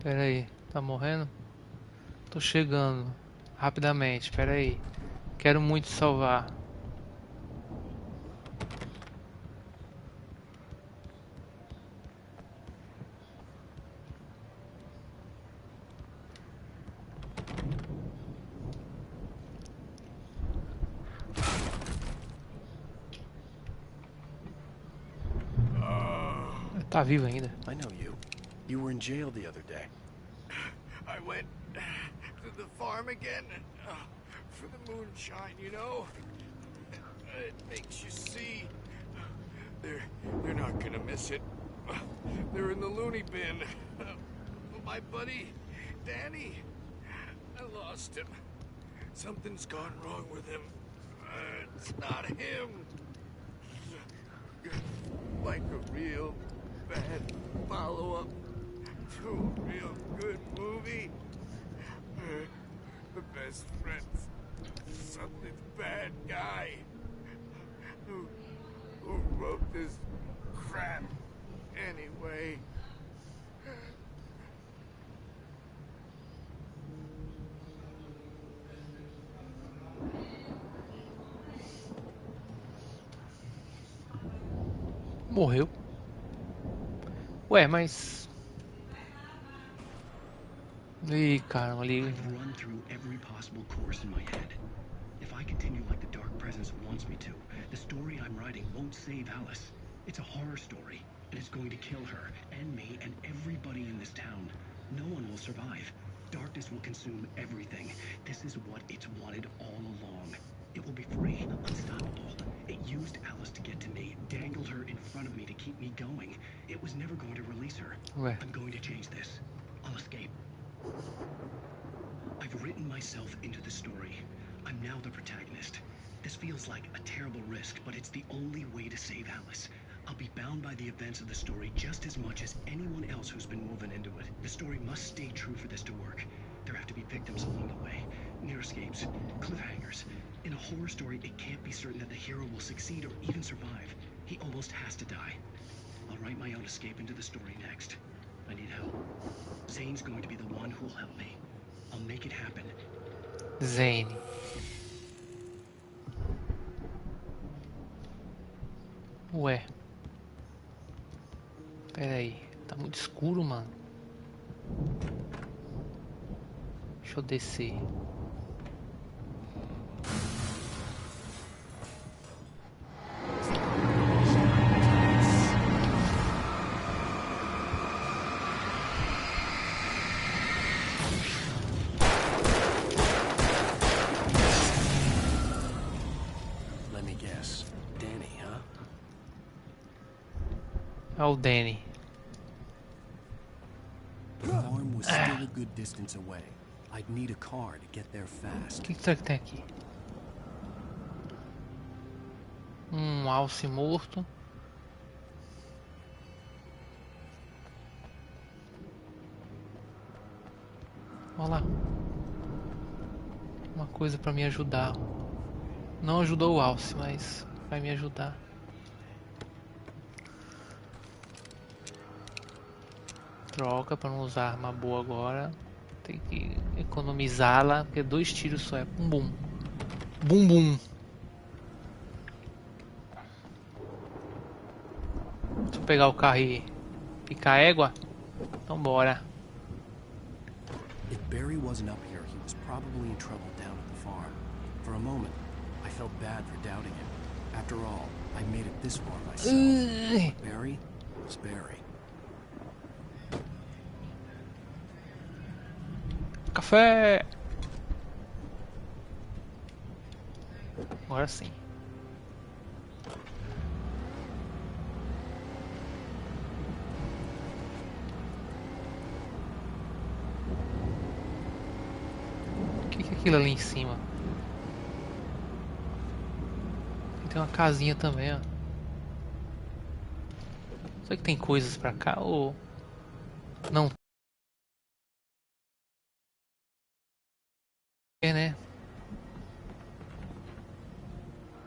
Pera aí, tá morrendo? Tô chegando rapidamente, pera aí. Quero muito salvar. Tá vivo ainda. I know you. You were in jail the other day. I went to the farm again for the moonshine, you know? It makes you see. They're not gonna miss it. They're in the loony bin. My buddy, Danny, I lost him. Something's gone wrong with him. It's not him. Like a real bad follow-up to a real good movie. The best friend's something bad guy who wrote this crap anyway. Morreu. Ué, mas... Ih, caramba, ali... I've run through every possible course in my head. If I continue like the Dark Presence wants me to, the story I'm writing won't save Alice. It's a horror story, and it's going to kill her, and me, and everybody in this town. No one will survive. Darkness will consume everything. This is what it's wanted all along. It will be free, unstoppable. It used Alice to get to me, dangled her in front of me to keep me going. It was never going to release her. Ouais. I'm going to change this. I'll escape. I've written myself into the story. I'm now the protagonist. This feels like a terrible risk, but it's the only way to save Alice. I'll be bound by the events of the story just as much as anyone else who's been woven into it. The story must stay true for this to work. There have to be victims along the way, near escapes, cliffhangers. In a horror story, it can't be certain that the hero will succeed or even survive. He almost has to die. I'll write my own escape into the story next. I need help. Zane's going to be the one who'll help me. I'll make it happen. Zane. Ué. Pera aí. Tá muito escuro, mano. Deixa eu descer. Let me guess. Danny, huh? É o Danny. The farm was still a good distance away. I'd need a car to get there O fast. que será que tem aqui? Alce morto. Olha lá. Uma coisa pra me ajudar. Não ajudou o alce, mas vai me ajudar. Troca pra não usar arma boa agora. Tem que economizá-la, porque 2 tiros só é bum bum. Bum bum. Deixa eu pegar o carro e picar a égua. Então bora. If Barry wasn't up here, he was probably in trouble down at the farm. For a moment, I felt bad for doubting him. After all, I made it this far myself. But Barry was Barry. Café! Agora sim. O que é aquilo ali em cima? Aqui tem uma casinha também, ó. Será que tem coisas pra cá ou... Não. É, né?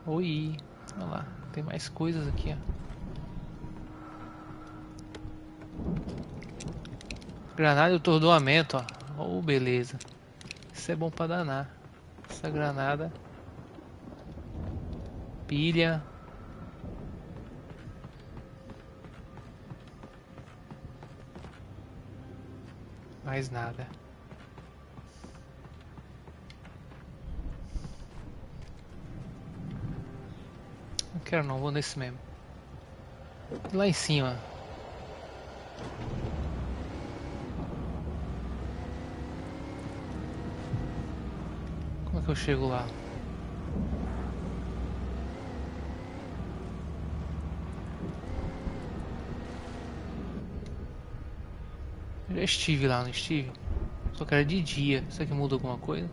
Oi. Olha lá. Tem mais coisas aqui, ó. Granada de atordoamento, ó. Oh, beleza. Isso é bom pra danar. Essa granada. Pilha. Mais nada. Não quero não, vou nesse mesmo. Lá em cima. Como é que eu chego lá? Eu já estive lá, não estive? Só que era de dia. Será que muda alguma coisa?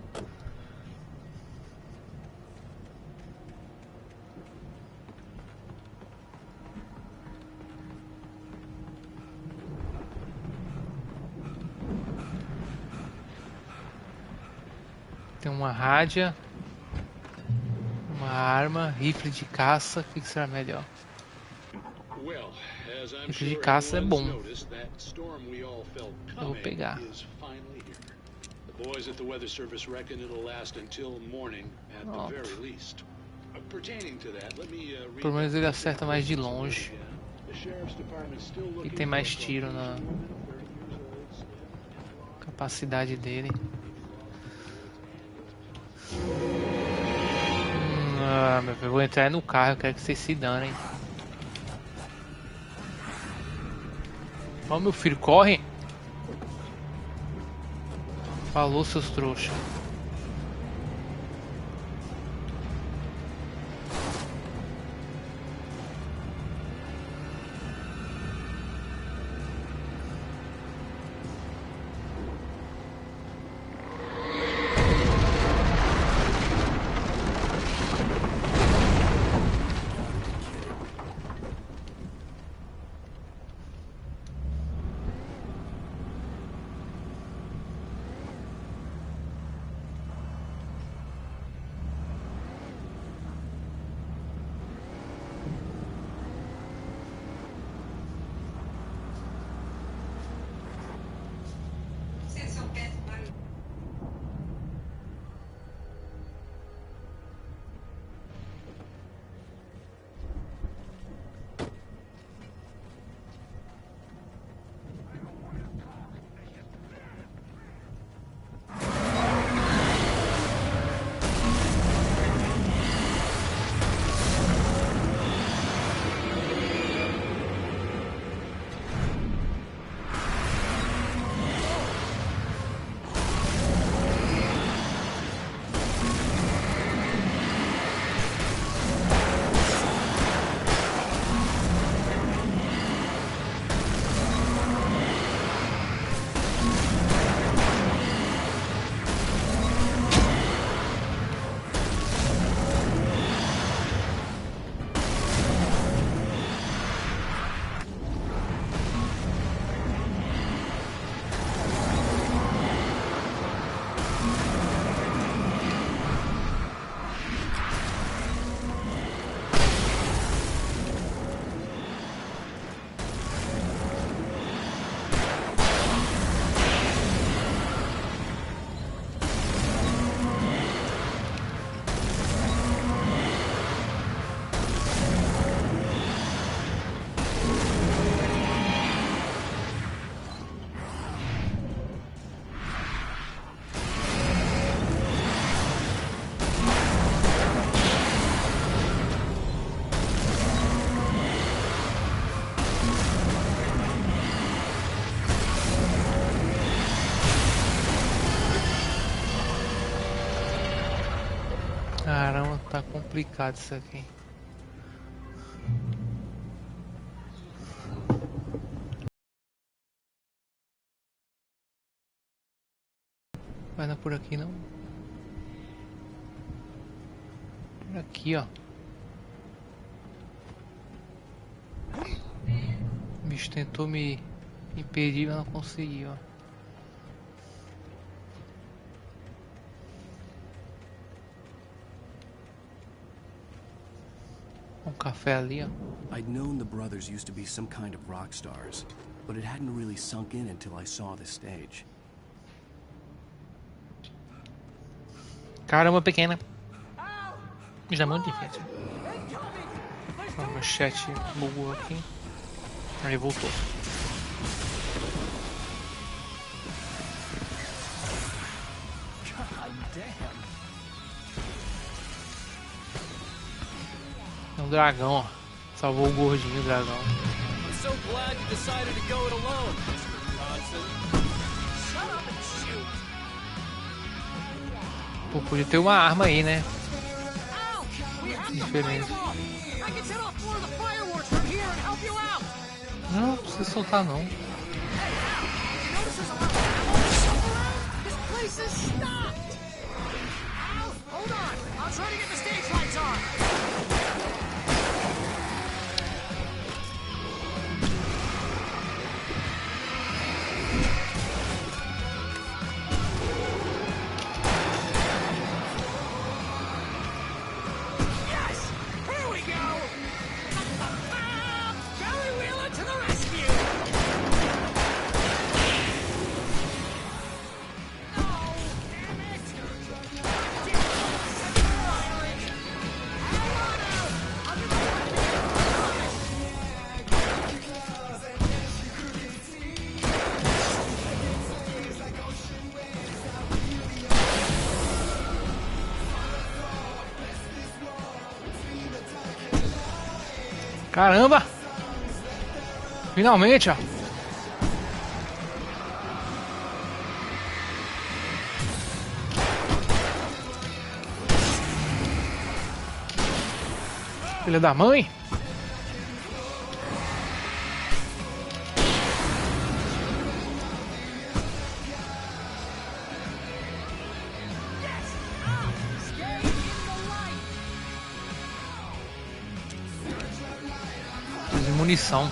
Tem uma rádia, uma arma, rifle de caça. O que será melhor? Rifle de caça é bom. Eu vou pegar. Boys at the Weather Service reckon it'll last until morning at the very least. Pertaining to that, let me Pelo menos ele acerta mais de longe. E tem mais tiro na capacidade dele. Meu filho, eu vou entrar no carro, eu quero que vocês se danem. Ó, meu filho, corre! Falou, seus trouxas. complicado isso aqui. Vai não por aqui não. Por aqui, ó. O bicho tentou me impedir, mas não conseguiu, ó. Um café ali, ó. I'd known the brothers used to be some kind of rock stars, but it hadn't really sunk in until I saw the stage. Caramba, pequena. Já é muito difícil. O meu chat bugou aqui. Aí voltou. É um dragão, ó. Salvou o gordinho, o dragão. I'm so glad you decided to go it alone, Mr. Johnson. Shut up and shoot. Pô, podia ter uma arma aí, né? Diferente. Não precisa soltar não. Caramba! Finalmente, ó. Filha da mãe! De munição.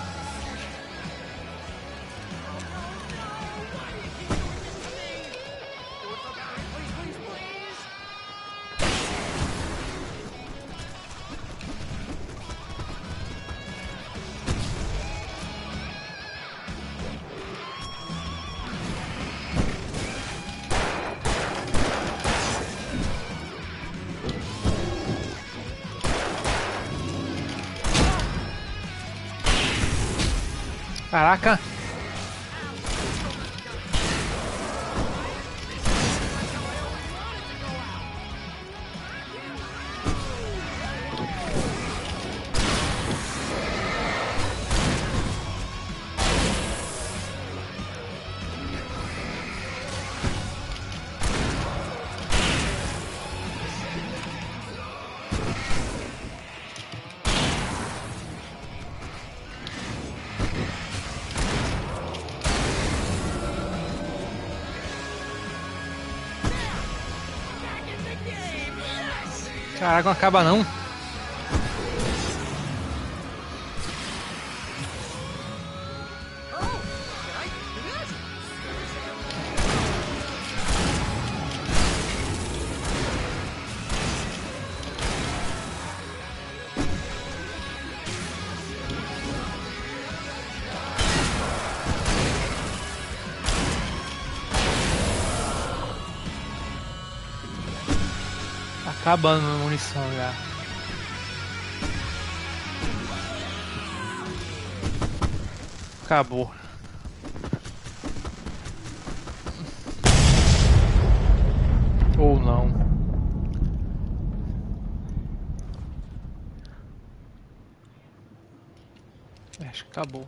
Caraca! Caraca, não acaba não. Acabando a munição já. Acabou. Ou não. Acho que acabou.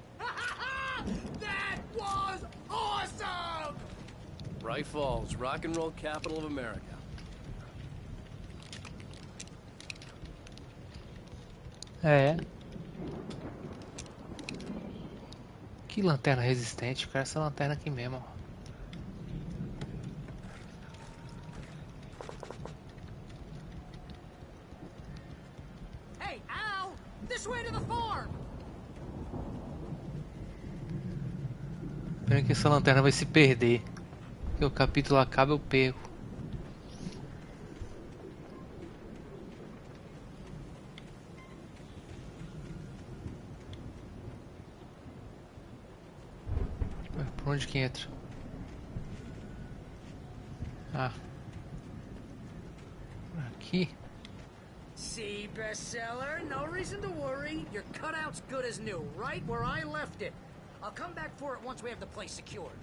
That was awesome! Bright Falls, rock and roll capital of America. É. Que lanterna resistente, cara. Essa lanterna aqui mesmo, ó. Hey, Al! This way to the farm! Pena que essa lanterna vai se perder. Porque o capítulo acaba, eu perco. Por onde que entra? Ah. Aqui. See, bestseller? No reason to worry. Your cutout's good as new, right where I left it. I'll come back for it once we have the place secured.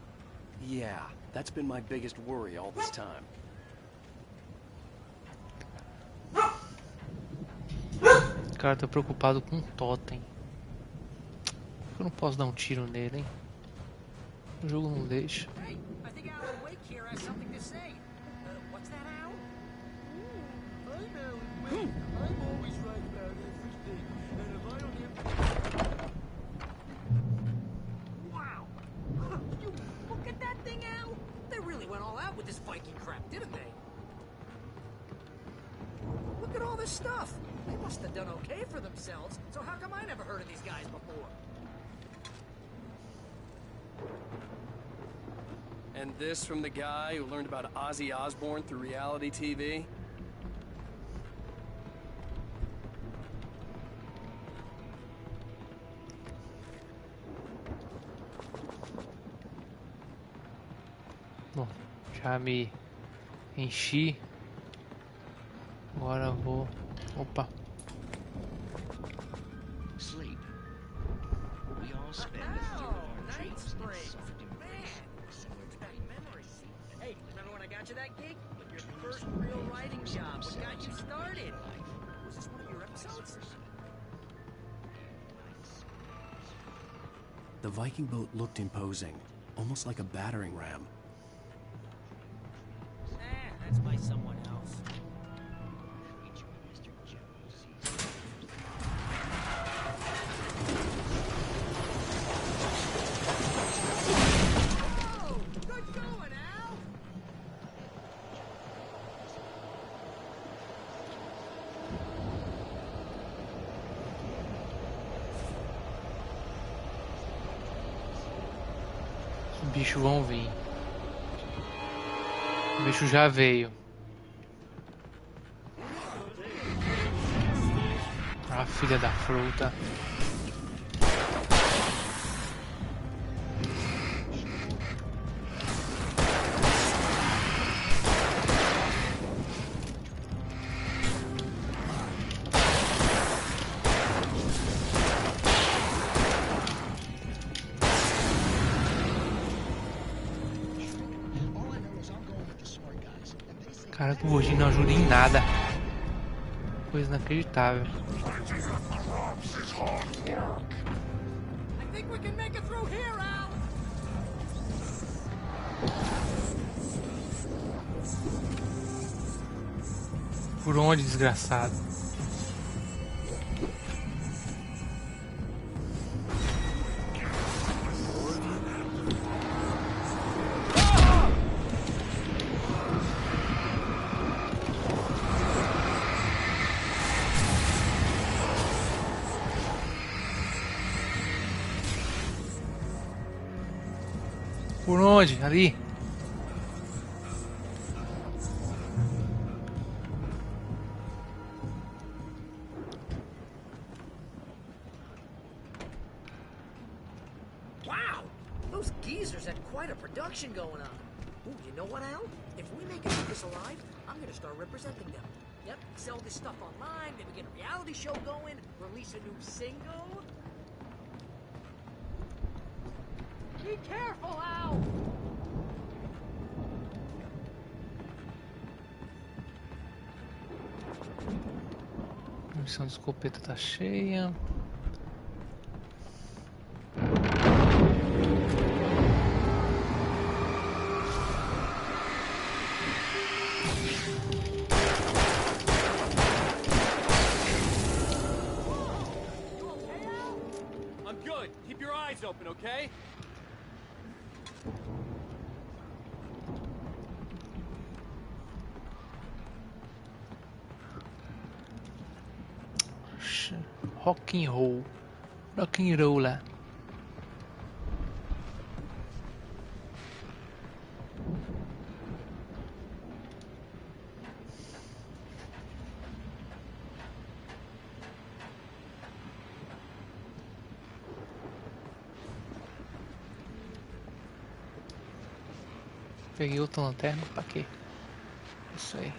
Yeah, that's been my biggest worry all this time. O cara tá preocupado com um totem. Eu não posso dar um tiro nele, hein? O jogo não deixa. Hey, I think Alan Wake here has something to say. What's that, Al? I'm Alan Wake. I'm always right about everything. And if I don't get... Wow! You look at that thing, Al! They really went all out with this Viking crap, didn't they? Look at all this stuff. They must have done okay for themselves. So how come I never heard of these guys before? And this from the guy who learned about Ozzy Osbourne through reality TV? Bom, já me enchi. Agora eu vou... Opa. Sleep. We all spend a third of our dreams in soft embrace. Hey, remember when I got you that gig? Your first real writing job. What got you started? Was this one of your episodes? The Viking boat looked imposing, almost like a battering ram. That's by someone else. Oh, good going, Al! Os bichos vão vir. O bicho já veio. Ah, filha da fruta. Cara, que o gordinho não ajuda em nada. Coisa inacreditável. I think we can make it through here, Al! Por onde, desgraçado? Por onde? Ali. Wow! Those geezers had quite a production going on. Ooh, you know what, Al? If we make it through this alive, I'm gonna start representing them. Yep, sell this stuff online, maybe get a reality show going, release a new single. Be careful, Al! A munição de escopeta tá cheia. Good. Keep your eyes open, okay? Rock and roll. Rock and roll lá. Peguei outra lanterna, pra quê? Isso aí.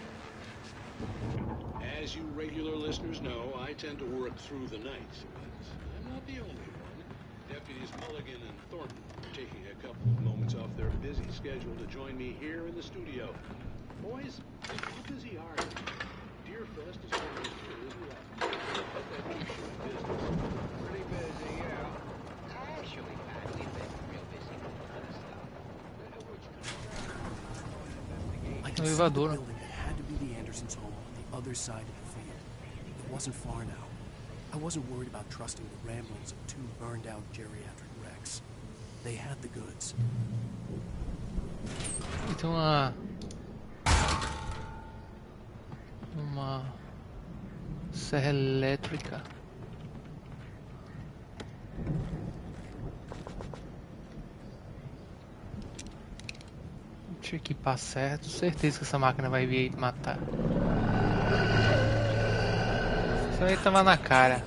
As you regular listeners know, I tend to work through the night, but I'm not the only one. Deputies Mulligan and Thornton are taking a couple of moments off their busy schedule to join me here in the studio. Boys, how busy are you? Deerfest is almost here, isn't it? But that keeps you in business. Pretty busy, yeah. Actually, Pat, we've been real busy with other stuff. I could see the building that had to be the Andersons' home on the other side of the field. It wasn't far now. I wasn't worried about trusting the ramblings of two burned-out geriatric wrecks. They had the goods. Tem uma serra elétrica. Deixa eu equipar certo. Certeza que essa máquina vai vir aí matar. Isso aí tava na cara.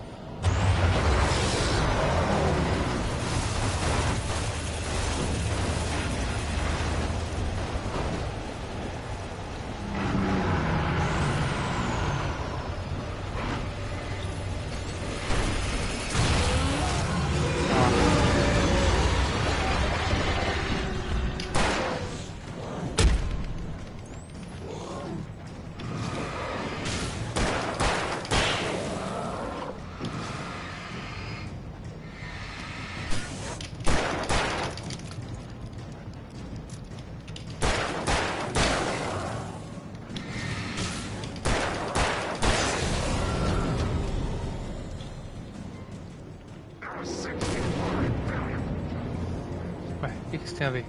Ué, o que isso tem a ver?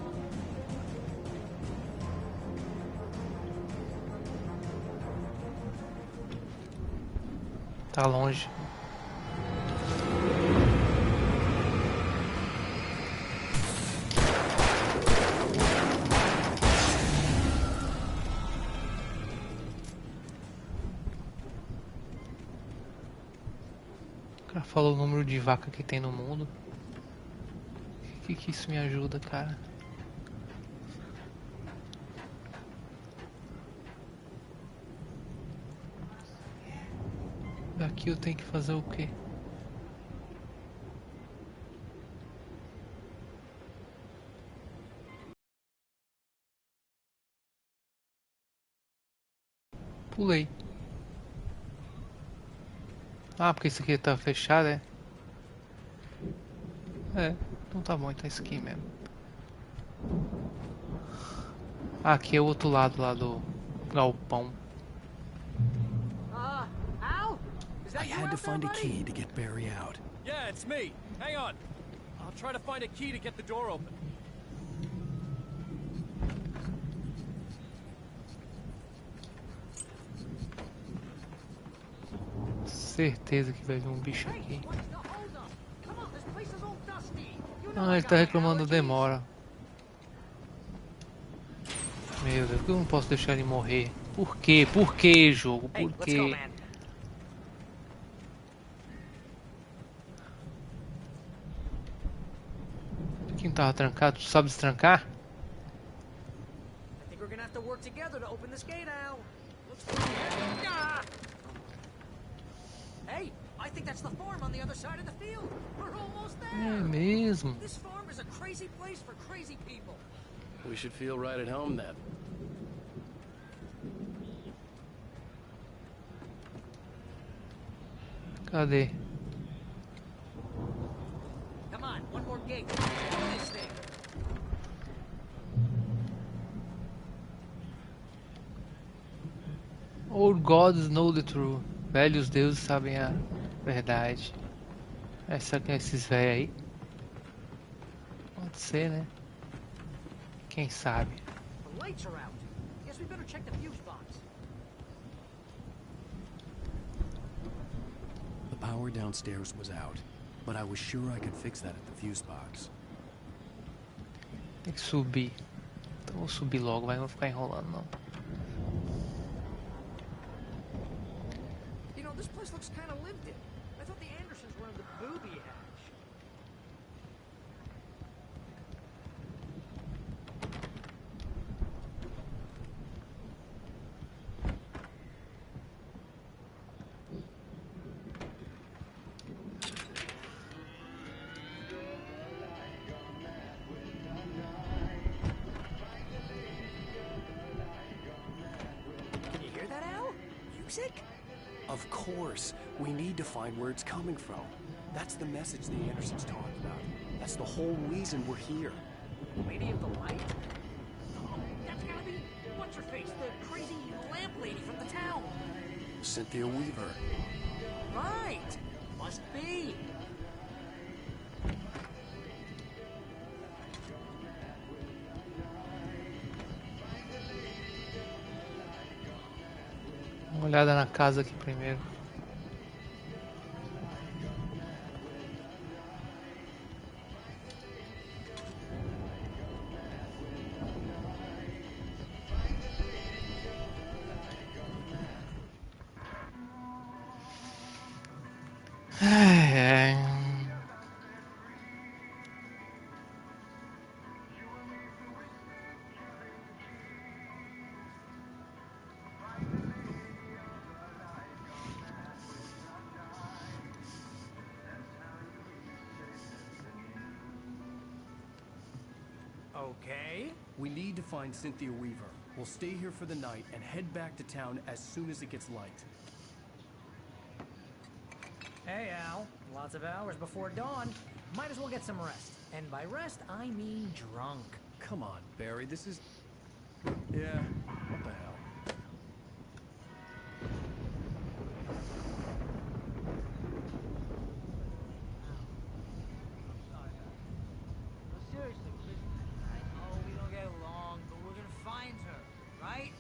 Tá longe. O cara falou o número de vaca que tem no mundo. O que isso me ajuda, cara? Daqui eu tenho que fazer o quê? Pulei. Ah, porque isso aqui tá fechado, é? É, então tá bom, então é isso aqui mesmo. Ah, aqui é o outro lado lá do galpão. Al? Is that I you had to out there, find a buddy? key to get Barry out. Yeah, it's me. Hang on. I'll try to find a key to get the door open. Certeza que vai vir um bicho aqui. What's the holdup? Come on, this place is all dusty. You know Ah, I ele got tá my reclamando da allergies. demora. Meu Deus, por que eu não posso deixar ele morrer? Por quê? Por quê, jogo? Hey, Por let's go, quê? man. Aqui não tava trancado? Tu sabe destrancar? I think we're gonna have to work together to open this gate, Al. Looks pretty heavy. Ah! Hey, I think that's the farm on the other side of the field. We're almost there. É mesmo. This farm is a crazy place for crazy people. We should feel right at home then. Cadê? Come on, one more gate. Let's do this thing. Old gods know the truth. Velhos deuses sabem a verdade. Esses velhos aí. Pode ser, né? Quem sabe? The lights are out. Guess we better check the fuse box. The power downstairs was out, but I was sure I could fix that at the fuse box. Tem que subir. Então vou subir logo, vai, não vou ficar enrolando não. You know, this place looks kind of lived in. I thought the Andersons were in the booby hatch. Can you hear that, Al? Music? Of course. We need to find where it's coming from. That's the message the Andersons talked about. That's the whole reason we're here. Lady of the Light? Oh, that's gotta be... What's her face? The crazy lamp lady from the town. Cynthia Weaver. Right. Must be. Uma olhada na casa aqui primeiro. Ai, ai. Okay. We need to find Cynthia Weaver. We'll stay here for the night and head back to town as soon as it gets light. Hey, Al. Lots of hours before dawn. Might as well get some rest. And by rest, I mean drunk. Come on, Barry, this is... Yeah, what the hell? Seriously, I know we don't get along, but we're gonna find her, right?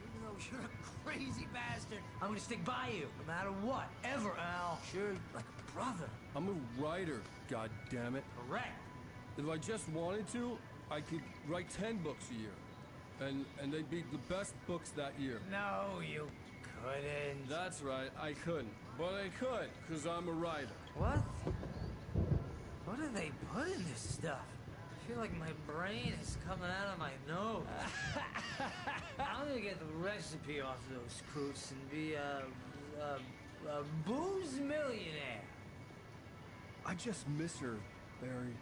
Even though you're a crazy bastard, I'm gonna stick by you, no matter what, ever, Al. Sure, like a brother. I'm a writer, goddammit. Correct. If I just wanted to, I could write 10 books a year. And they'd be the best books that year. No, you couldn't. That's right, I couldn't. But I could, because I'm a writer. What? What do they put in this stuff? I feel like my brain is coming out of my nose. I'm gonna get the recipe off those croots and be a booze millionaire. I just miss her, Barry.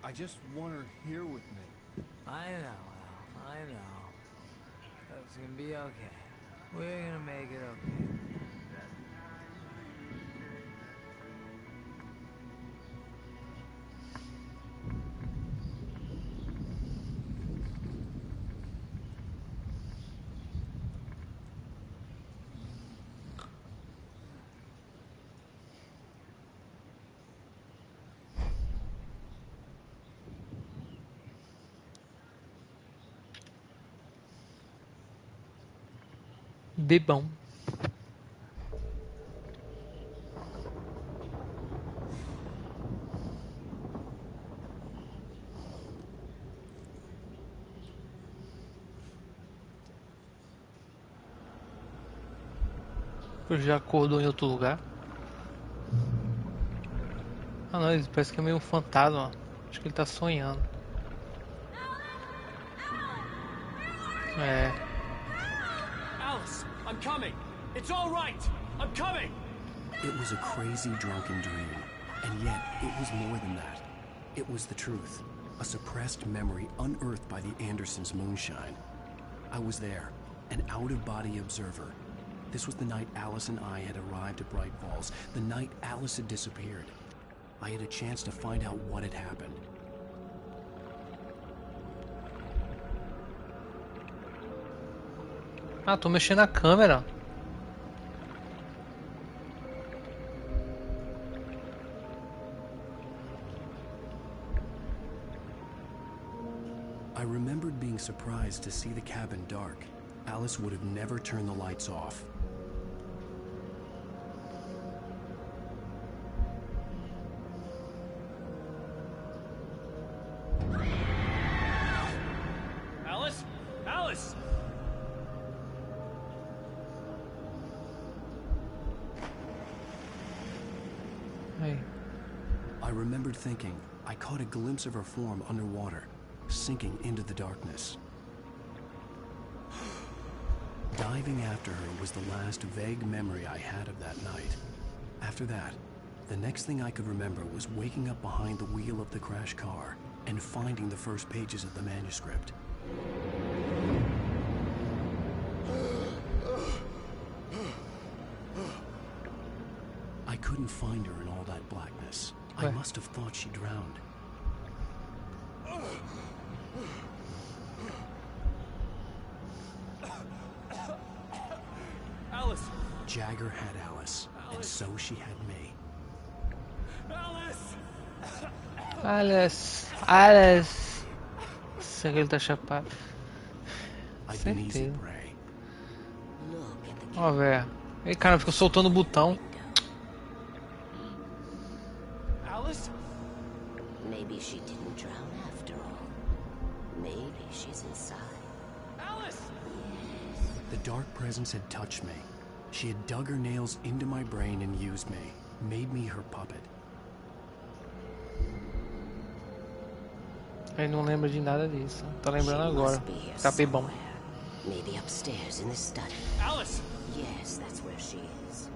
I just want her here with me. I know, Al. I know. But it's gonna be okay. We're gonna make it okay. Bebão. Já acordou em outro lugar? Ah não, ele parece que é meio um fantasma. Acho que ele tá sonhando. É. Alice, I'm coming. It's all right. I'm coming. It was a crazy drunken dream, and yet it was more than that. It was the truth, a suppressed memory unearthed by the Andersons' moonshine. I was there, an out-of-body observer. This was the night Alice and I had arrived at Bright Falls, the night Alice had disappeared. I had a chance to find out what had happened. Ah, tô mexendo na câmera. I remembered being surprised to see the cabin dark. Alice would have never turned the lights off. Alice? Alice! Hey. I remembered thinking I caught a glimpse of her form underwater, sinking into the darkness. Diving after her was the last vague memory I had of that night. After that, the next thing I could remember was waking up behind the wheel of the crashed car and finding the first pages of the manuscript. I couldn't find her in all that blackness. I must have thought she drowned. Alice! Jagger had Alice, and so she had me. Alice! Alice! Alice! Será que ele tá chapado? I'd been easy Certeza. prey. Ó, velho. Ei, cara, ficou soltando o botão. Alice? Maybe she didn't drown after all. Maybe she's inside. Alice! The dark presence had touched me. She had dug her nails into my brain and used me, made me her puppet. Ele não lembra de nada disso. Tá lembrando agora. Tá bom. Maybe upstairs in the study. Alice! Yes, that's where she is.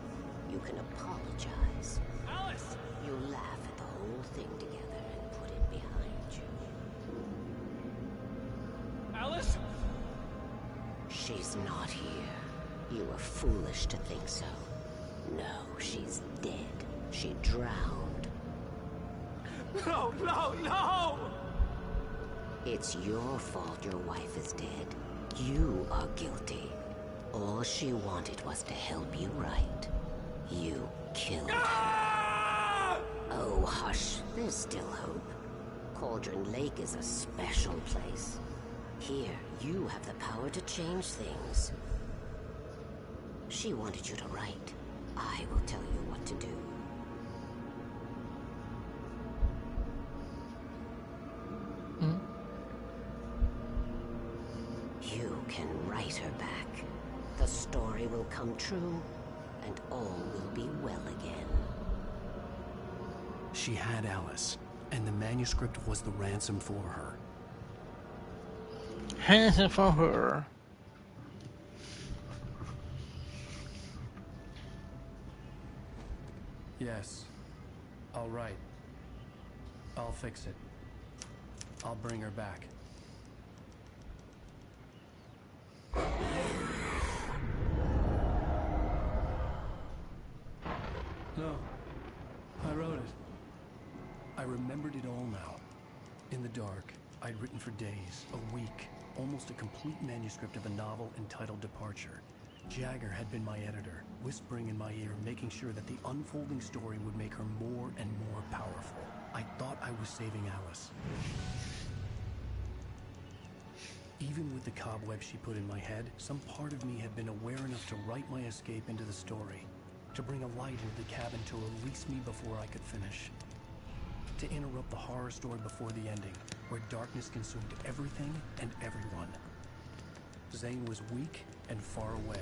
You can apologize. Alice! You laugh at the whole thing together and put it behind you. Alice? She's not here. You were foolish to think so. No, she's dead. She drowned. No, no, no! It's your fault your wife is dead. You are guilty. All she wanted was to help you right. You killed her. Oh, hush. There's still hope. Cauldron Lake is a special place. Here, you have the power to change things. She wanted you to write. I will tell you what to do. You can write her back. The story will come true, and all will be well again. She had Alice, and the manuscript was the ransom for her. Ransom for her. Yes. I'll write. I'll fix it. I'll bring her back. No. I wrote it. I remembered it all now. In the dark, I'd written for days, a week, almost a complete manuscript of a novel entitled Departure. Jagger had been my editor, whispering in my ear, making sure that the unfolding story would make her more and more powerful. I thought I was saving Alice. Even with the cobweb she put in my head, some part of me had been aware enough to write my escape into the story, to bring a light into the cabin to release me before I could finish. To interrupt the horror story before the ending, where darkness consumed everything and everyone. Zane was weak and far away,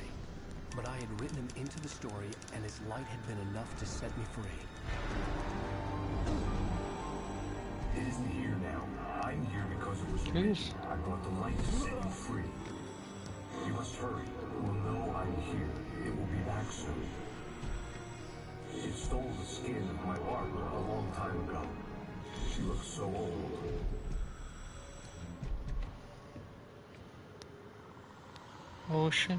but I had written him into the story, and his light had been enough to set me free. It isn't here now. I'm here because it was written. I brought the light to set you free. You must hurry. It will know I'm here. It will be back soon. It stole the skin of my partner a long time ago. She looks so old. Oxe.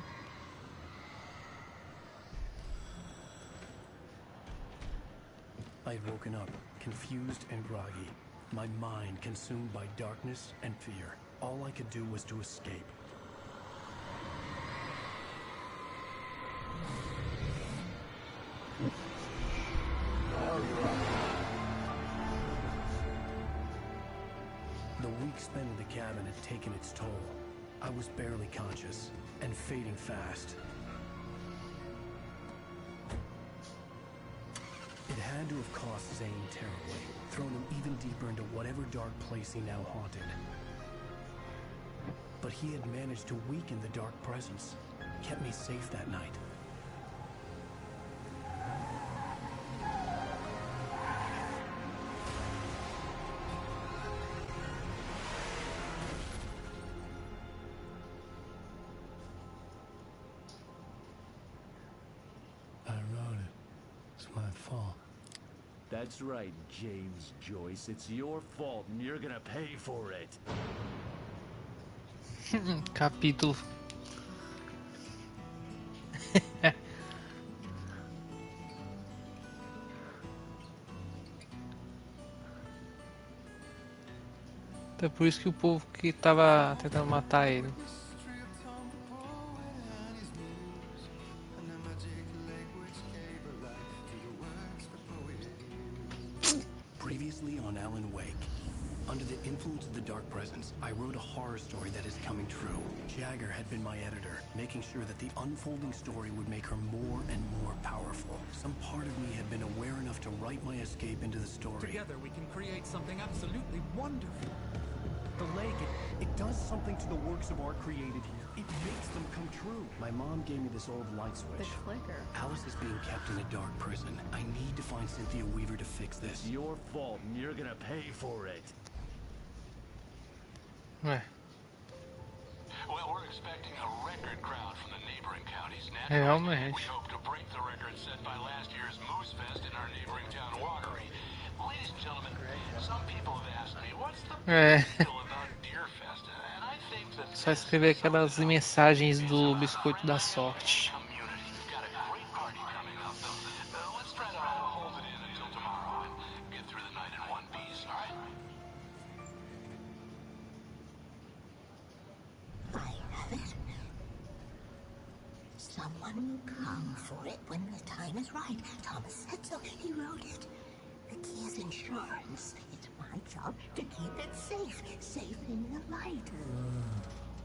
I had woken up, confused and groggy, my mind consumed by darkness and fear. All I could do was to escape. The week spent in the cabin had taken its toll. I was barely conscious, and fading fast. It had to have cost Zane terribly, thrown him even deeper into whatever dark place he now haunted. But he had managed to weaken the dark presence, kept me safe that night. That's right, James Joyce. It's your fault, and you're gonna pay for it. Capítulo. Então é por isso que o povo que tava tentando matar ele. Previously on Alan Wake, under the influence of the dark presence, I wrote a horror story that is coming true. Jagger had been my editor, making sure that the unfolding story would make her more and more powerful. Some part of me had been aware enough to write my escape into the story. Together we can create something absolutely wonderful. The lake, it does something to the works of art created here. It makes them come true. My mom gave me this old light switch. The clicker. Alice is being kept in a dark prison. I need to find Cynthia Weaver to fix this. It's your fault, and you're gonna pay for it. Ué. Well, we're expecting a record crowd from the neighboring counties. Realmente. We hope to break the record set by last year's Moose Fest in our neighboring town, Watery. Ladies and gentlemen, some people have asked me, what's the big deal about Deer Fest? And I think that Só escrever aquelas mensagens do biscoito da sorte. we've got a great party coming up, though. Let's try to hold it in until tomorrow and get through the night in one piece, all right? I have it. Someone will come for it when the time is right. Thomas said so. He wrote it. The key is insurance. It's my job to keep it safe. Safe in the light.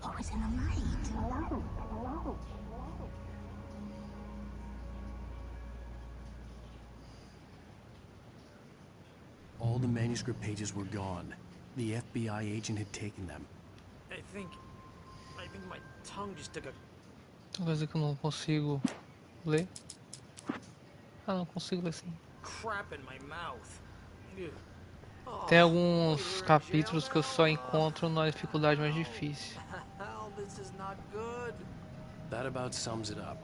Always in the light. All the manuscript pages were gone. The FBI agent had taken them. I think my tongue just took a Tem coisa que eu não consigo ler. Ah, não consigo ler sim. crap in my mouth. Ugh. Oh, Tem alguns capítulos que eu só encontro na dificuldade mais difícil. hell, this is not good. That about sums it up.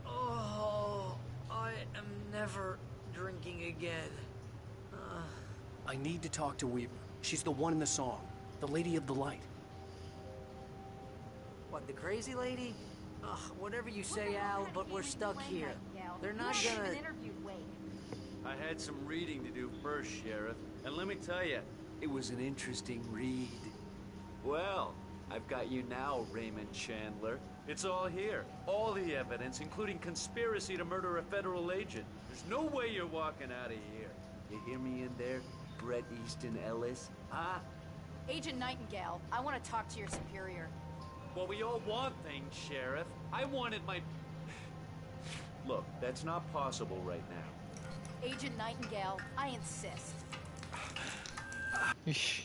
Oh, I am never drinking again. I need to talk to Weaver. She's the one in the song. The Lady of the Light. What, the crazy lady? Ugh, whatever you say, Al, but we're stuck here. They're not gonna... I had some reading to do first, Sheriff. And let me tell you, it was an interesting read. Well, I've got you now, Raymond Chandler. It's all here. All the evidence, including conspiracy to murder a federal agent. There's no way you're walking out of here. You hear me in there, Bret Easton Ellis? Huh? Agent Nightingale, I want to talk to your superior. Well, we all want things, Sheriff. I wanted my... Look, that's not possible right now. Agent Nightingale, I insist. Ixi.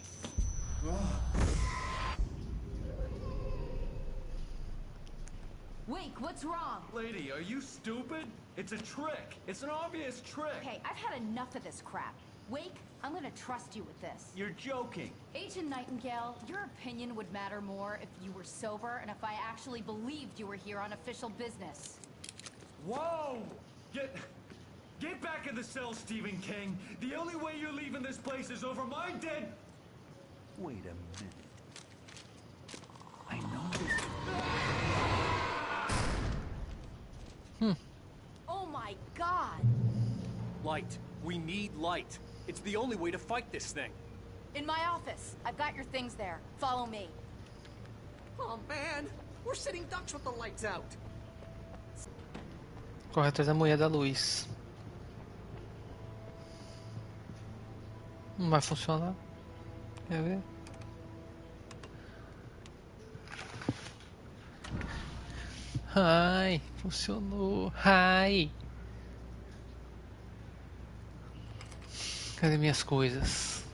Wake, what's wrong? Lady, are you stupid? It's a trick. It's an obvious trick. Okay, I've had enough of this crap. Wake, I'm gonna trust you with this. You're joking. Agent Nightingale, your opinion would matter more if you were sober and if I actually believed you were here on official business. Whoa! Get back in the cell, Stephen King. The only way you're leaving this place is over my dead... Wait a minute. I know this... Oh my god! Light. We need light. It's the only way to fight this thing. In my office. I've got your things there. Follow me. Oh man, we're sitting ducks with the lights out. Corre atrás da mulher da luz. Não vai funcionar. Quer ver? Ai, funcionou. Ai. Cadê minhas coisas?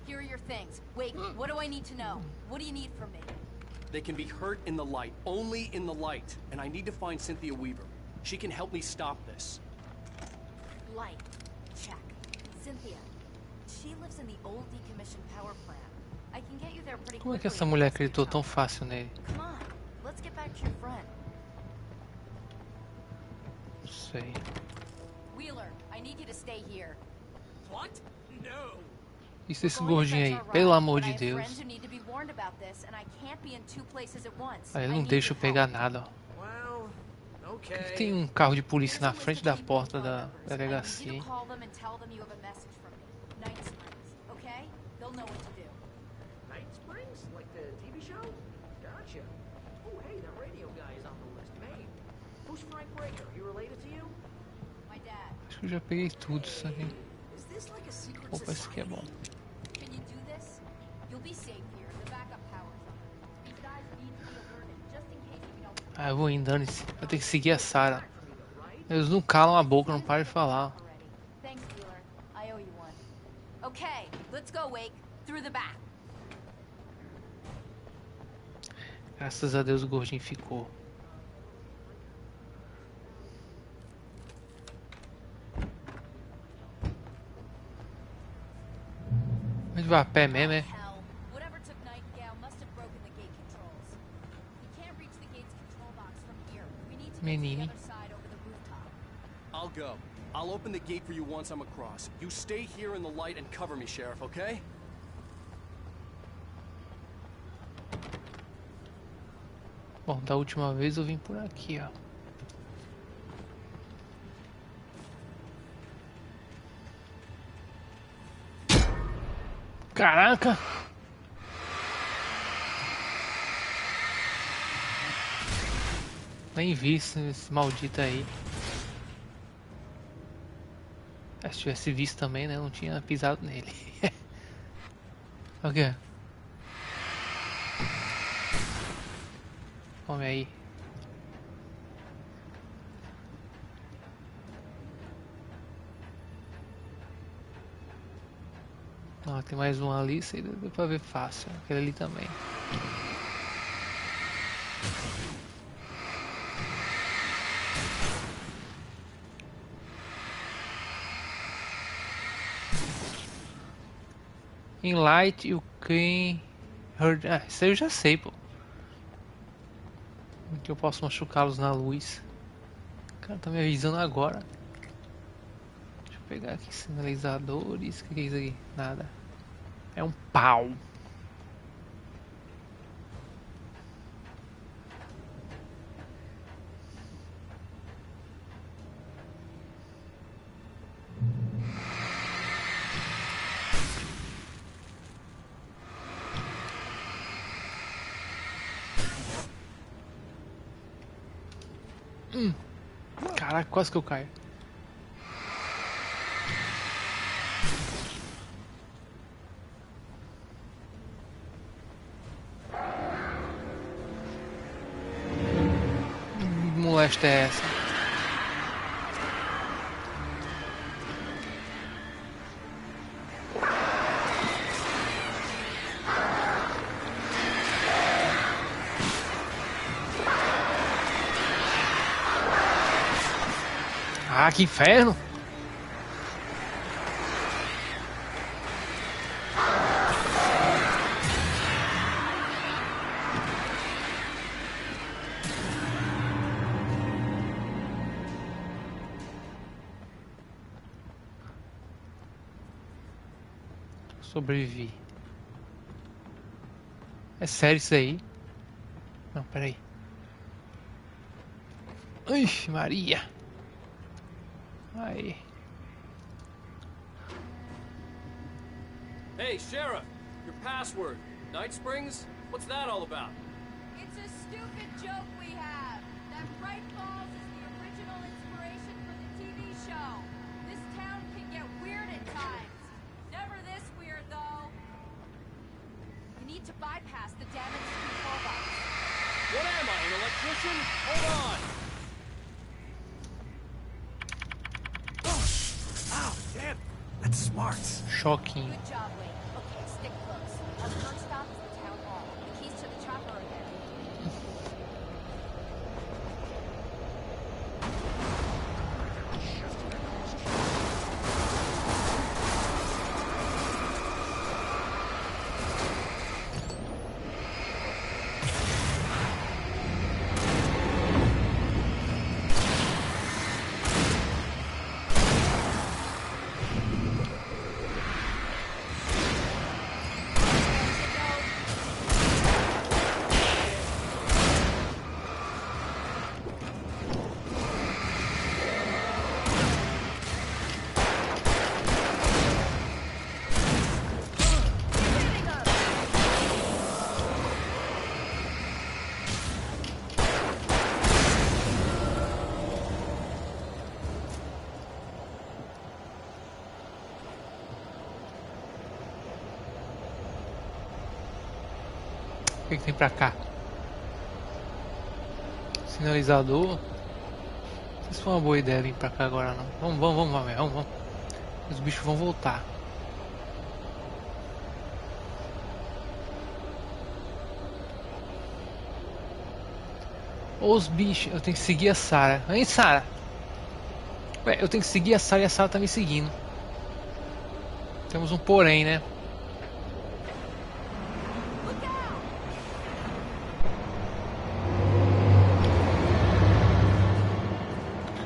Here are your things. Wait, what do I need to know? What do you need from me? They can be hurt in the light, only in the light. And I need to find Cynthia Weaver. She can help me stop this. Light. Check. Cynthia. She lives in the old decommissioned power plant. I can get you there pretty Como é quickly. que essa mulher acreditou tão fácil nele? Come on. Let's get back to your friend. Não sei. Wheeler, I need you to stay here. What? No. Isso desse gordinho aí, pelo amor de Deus. Aí ele não deixa eu pegar nada, ó. Ele tem um carro de polícia na frente da porta da delegacia. Night Springs? Like the TV show? Gotcha. Oh, hey, that radio guy is on the list. Maine. Who's Frank Breaker? He related to you? My dad. Acho que eu já peguei tudo isso aqui. Is this like a secret Opa, esse aqui é bom. Can you do this? You'll be safe here. The backup power's on. These guys need to be alerted, just in case we don't. Ah, eu vou indo, dane-se. Eu tenho que seguir a Sarah. Eles não calam a boca, não param de falar. Thanks, Wheeler. I owe you one. Okay, let's go, Wake. Through the back. Graças a Deus o gordinho ficou. A gente vai a pé mesmo, é? Whatever took Nightingale must have broken the gate controls. We can't reach the gate's control box from here. We need to get to the other side over the rooftop. I'll go. I'll open the gate for you once I'm across. You stay here in the light and cover me, Sheriff, okay? Bom, da última vez eu vim por aqui, ó. Caraca! Nem vi esse maldito aí. Se tivesse visto também, né? Não tinha pisado nele. O quê? Come aí. Ó, tem mais um ali, isso aí deu pra ver fácil. Aquele ali também. In light you can hurt. Ah, isso aí eu já sei, pô. Que eu posso machucá-los na luz. O cara tá me avisando agora. Deixa eu pegar aqui sinalizadores. O que é isso aqui? Nada. É um pau. Caraca, quase que eu caio. Que molesta é essa? Ah, que inferno! Sobrevivi. É sério isso aí? Não, peraí. Ixi, Maria! Aí. Hey, Sheriff! Your password. Night Springs? What's that all about? It's a stupid joke we have. That Bright Falls is the original inspiration for the TV show. This town can get weird at times. Never this electrician? Hold on. Ow, damn. That's smart. Choquinho. Good job, Wade. Okay, stick close. Our first stop is the town hall. The keys to the chopper are there. O que tem pra cá? Sinalizador. Não sei se foi uma boa ideia vir pra cá agora não. Vamos. Os bichos vão voltar. Os bichos. Eu tenho que seguir a Sarah. Hein, Sarah? Ué, eu tenho que seguir a Sarah e a Sarah tá me seguindo. Temos um porém, né?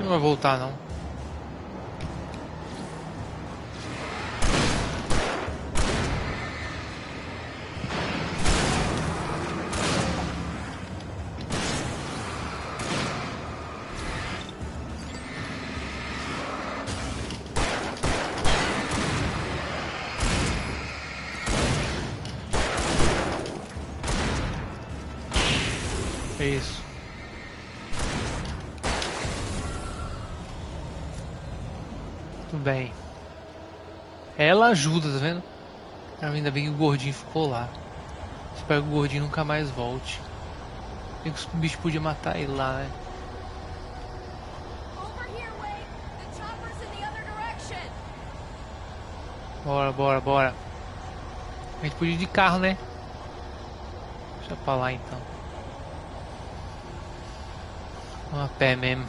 Não vai voltar não. É isso. Tudo bem. Ela ajuda, tá vendo? Ainda bem que o gordinho ficou lá. Espero que o gordinho nunca mais volte. Bem que o bicho podia matar ele lá, né? Bora. A gente podia ir de carro, né? Deixa pra lá então. Vamos a pé mesmo.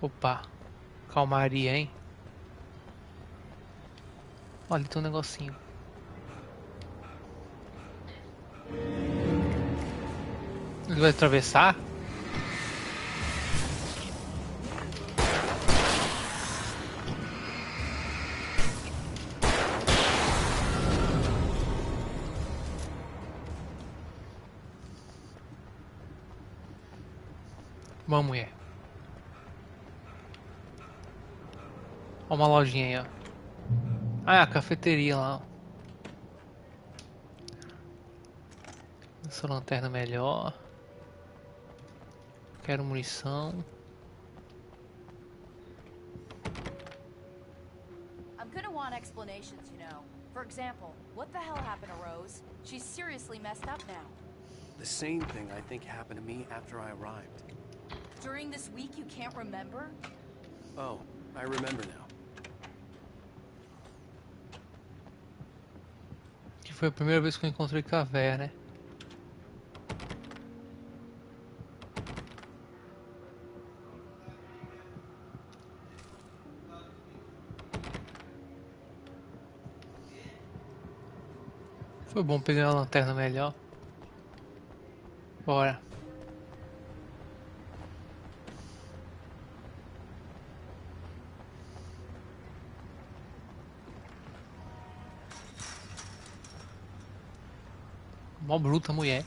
Opa, calmaria, hein? Olha, ali tem um negocinho. Ele vai atravessar? Vamos, mulher. Olha uma lojinha aí, ó. Ah, é a cafeteria lá. Essa lanterna melhor. Quero munição. I'm gonna want explanations, you know. For example, what the hell happened to Rose? She's seriously messed up now. The same thing I think happened to me after I arrived. During this week you can't remember? Oh, I remember now. Que foi a primeira vez que eu encontrei com a véia, né? Foi bom pegar uma lanterna melhor. Bora. Mó bruta mulher.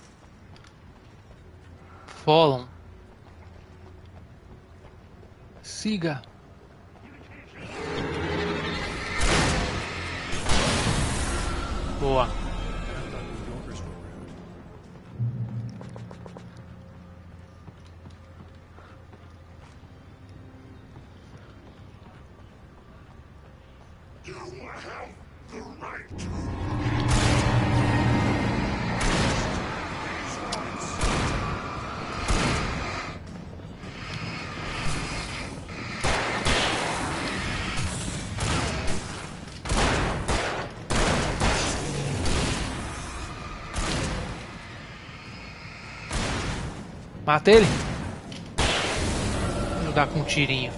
Follow. Siga. Boa. Mata ele. Vou dar com um tirinho.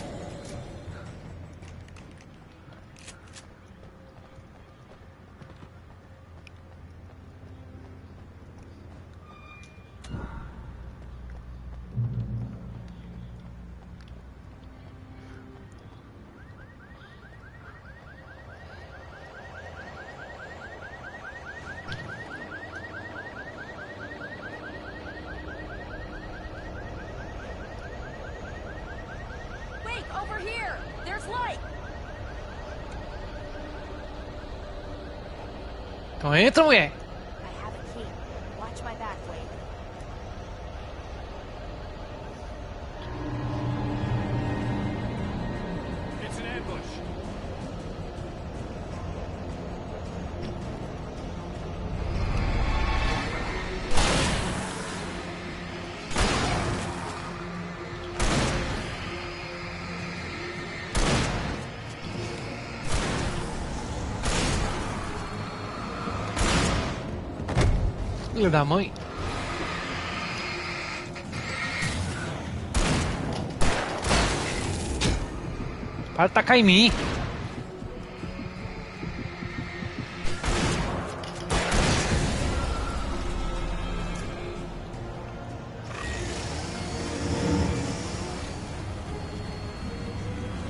Over here! There's light! Então entra, mulher! I have a key. Watch my back, Wade. It's an ambush. Filho da mãe. Para de tacar em mim.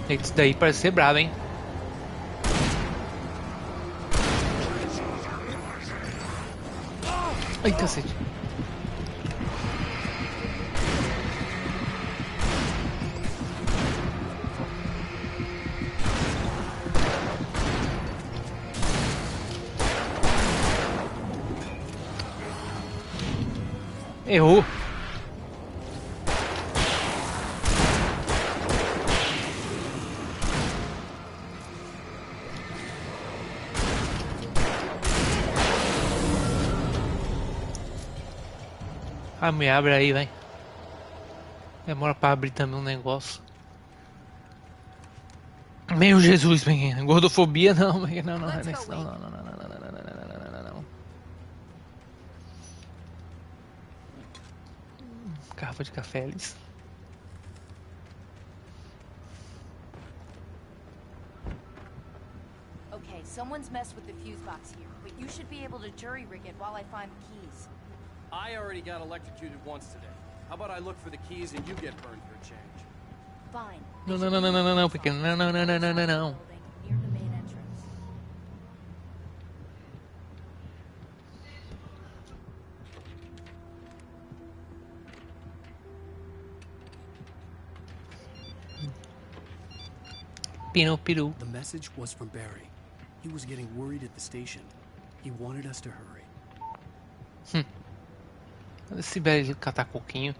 Isso daí parece ser brabo, hein? Ai, cacete. Errou. Ah, me abre aí, vai. Demora pra abrir também um negócio. Meu Jesus, menino. Gordofobia não, não, não, não, não. Garrafa de café, Alice. Okay, someone's messed with the fuse box here, but you should be able to jury rig it while I find the keys. I already got electrocuted once today. How about I look for the keys and you get burned for a change? Fine. Não, não, não, não, não, não, não, pequeno. Não, não, não, não, não, não, não. Near the main entrance. Peru. The message was from Barry. He was getting worried at the station. He wanted us to hurry. Esse velho catar coquinho.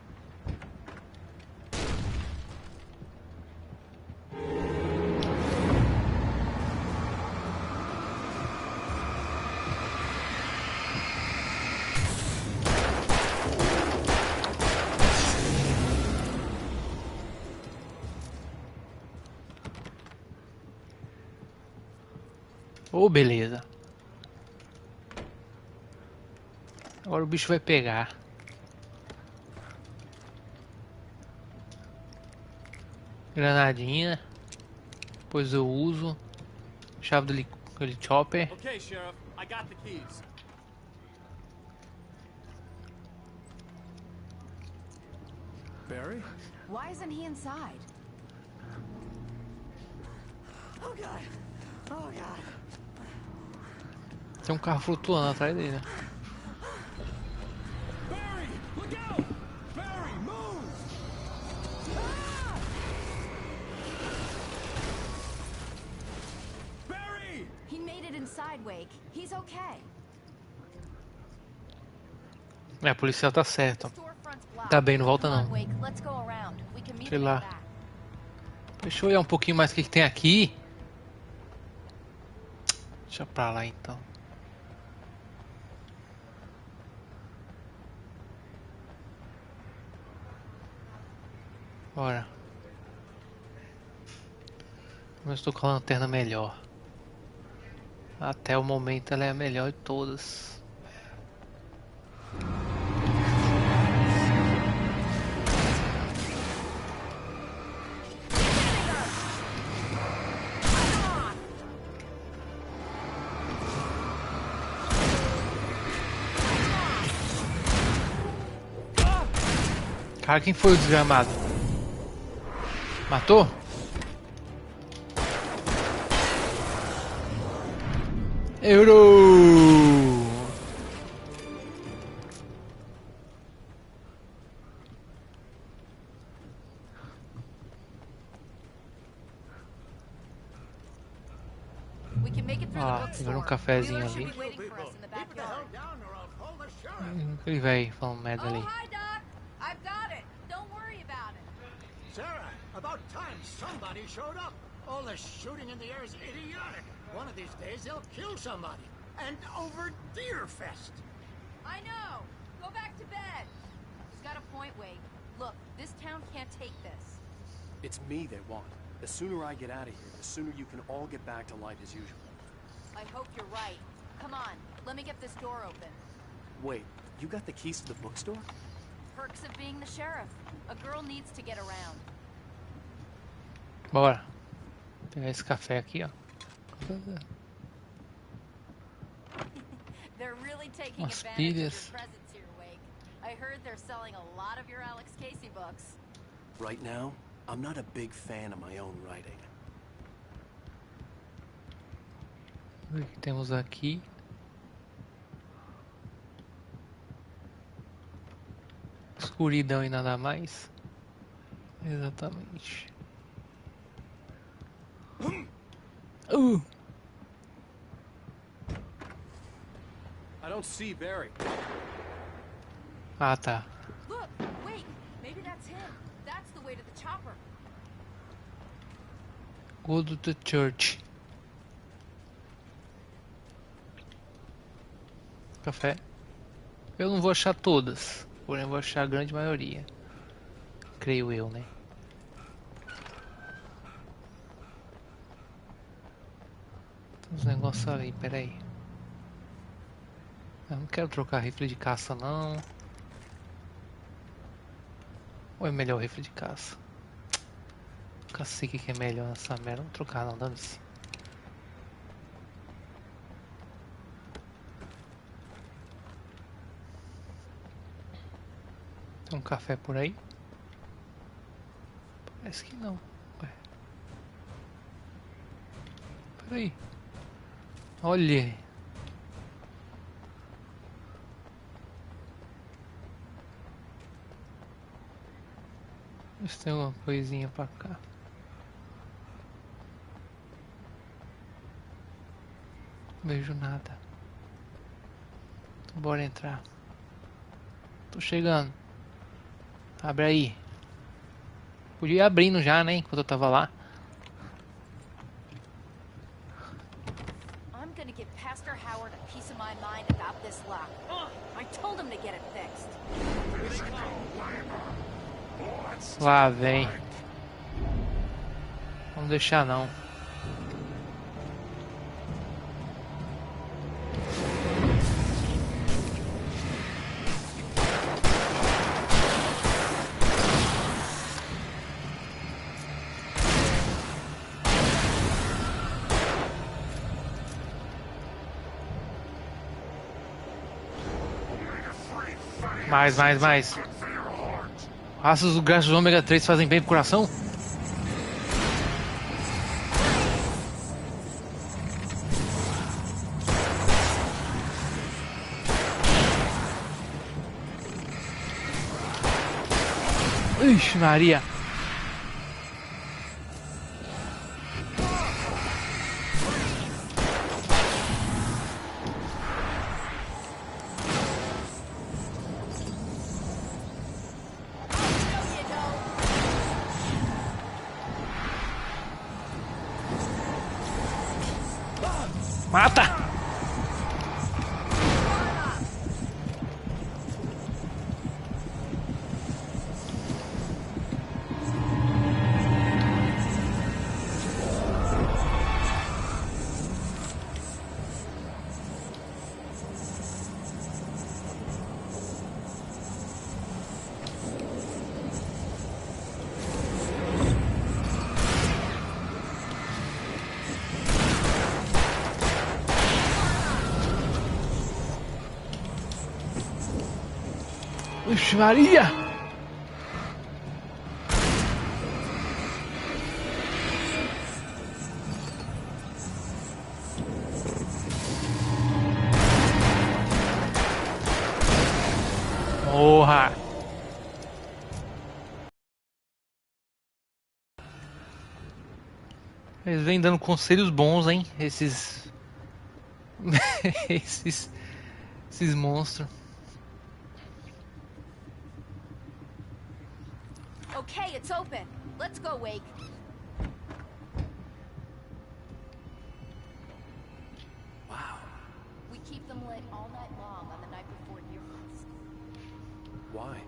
Oh, beleza. Agora o bicho vai pegar. Granadinha. Depois eu uso. Chave do chopper. Okay, Sheriff. I got the keys. Barry? Why isn't he inside? Oh God. Oh God. Tem um carro flutuando atrás dele. Barry, look out! Barry, move! Ah! Barry! He made it inside, Wake. He's okay. É, a policial tá certo. Tá bem, não volta não. Sei lá. Deixa eu olhar um pouquinho mais o que tem aqui. Deixa pra lá então. Bora. Eu estou com a lanterna melhor. Até o momento ela é a melhor de todas. Cara, quem foi o desgramado? Matou? Euro! Ah, pegaram um cafezinho ali. Aquele velho falando merda ali. I've got it. Don't worry about it. Sarah, about time somebody showed up. All the shooting in the air is idiotic. One of these days they'll kill somebody. And over Deerfest. I know. Go back to bed. He's got a point, Wade. Look, this town can't take this. It's me they want. The sooner I get out of here, the sooner you can all get back to life as usual. I hope you're right. Come on, let me get this door open. Wait, you got the keys to the bookstore? Perks of being the sheriff. A girl needs to get around. Bora. Vou pegar esse café aqui, ó. They're really taking Umas advantage of your pilhas. presence here, Wake. I heard they're selling a lot of your Alex Casey books. Right now, I'm not a big fan of my own writing. O que temos aqui? Escuridão e nada mais. Exatamente. I don't see Barry. Ah, tá. Look, wait, maybe that's him. That's the way to the chopper. Go to the church. Café. Eu não vou achar todas, porém eu vou achar a grande maioria. Creio eu, né? Tem uns negócios ali, peraí. Eu não quero trocar rifle de caça não. Ou é melhor o rifle de caça? Nunca sei o que é melhor nessa merda. Não trocar não, dane-se. Tem um café por aí? Parece que não. Ué. Peraí. Olha. Vê se tem alguma coisinha pra cá. Não vejo nada. Então bora entrar. Tô chegando. Abre aí. Podia ir abrindo já, né? Enquanto eu tava lá. I'm gonna give Pastor Howard a piece of my mind about this lock. Ugh, I told him to get it fixed. Lá vem. Vamos deixar não. Mais. Raças do graxos do ômega 3 fazem bem pro coração? Ixi, Maria. Mata! Vixe Maria! Porra! Eles vêm dando conselhos bons, hein? Esses... esses monstros. Okay, it's open. Let's go, Wake. Wow. We keep them lit all night long on the night before Nearfest. Why?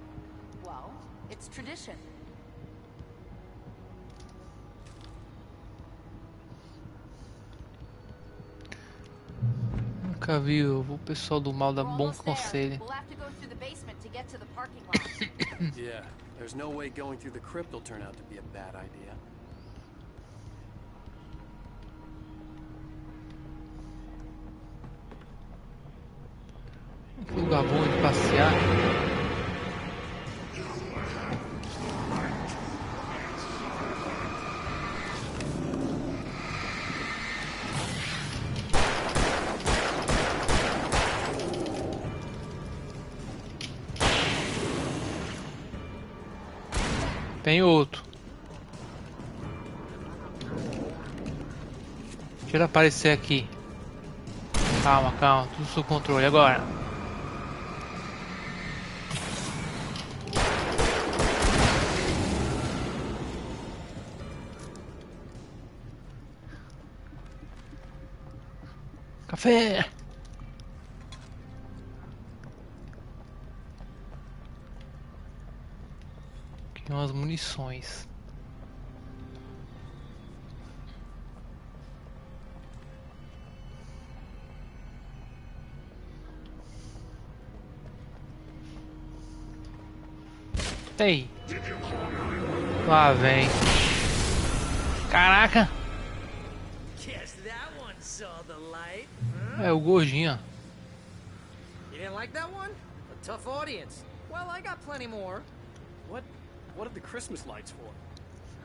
Well, it's tradition. Nunca vi o pessoal do mal dar We're bom almost there. conselho. We'll have to go through the basement to get to the parking lot. Yeah, there's no way going through the crypt will turn out to be a bad idea. Que lugar bom de passear. Tem outro. Deixa ele aparecer aqui. Calma, calma. Tudo sob controle agora. Café! Aqui umas munições. Ei! Lá vem. Caraca! Guess that one saw the light. É o gordinho. You didn't like that one? A tough audience. Well, I got plenty more. What are the Christmas lights for?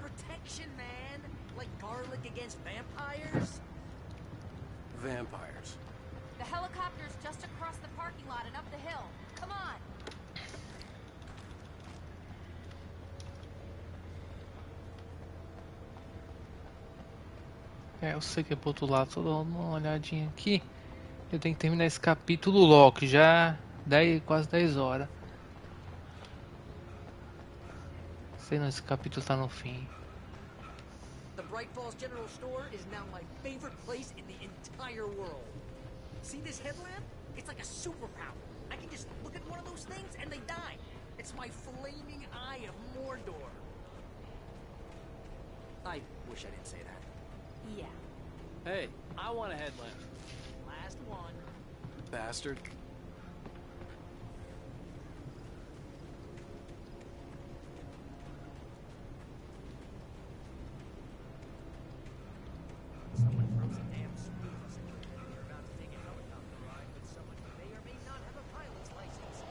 Protection, man. Like garlic against vampires. Vampires. The helicopter's just across the parking lot and up the hill. Come on. É, eu sei que é pro outro lado. Só dando uma olhadinha aqui. Eu tenho que terminar esse capítulo logo, que já quase 10 horas. Sei não, esse capítulo tá no fim. The Bright Falls General Store is now my favorite place in the entire world. See this headlamp? It's like a superpower. I can just look at one of those things and they die. It's my flaming eye of Mordor. I wish I didn't say that. Yeah. Hey, I want a headlamp. Last one. Bastard. Someone froze a damn spoons. You're about to take a helicopter ride with someone who may or may not have a pilot's license.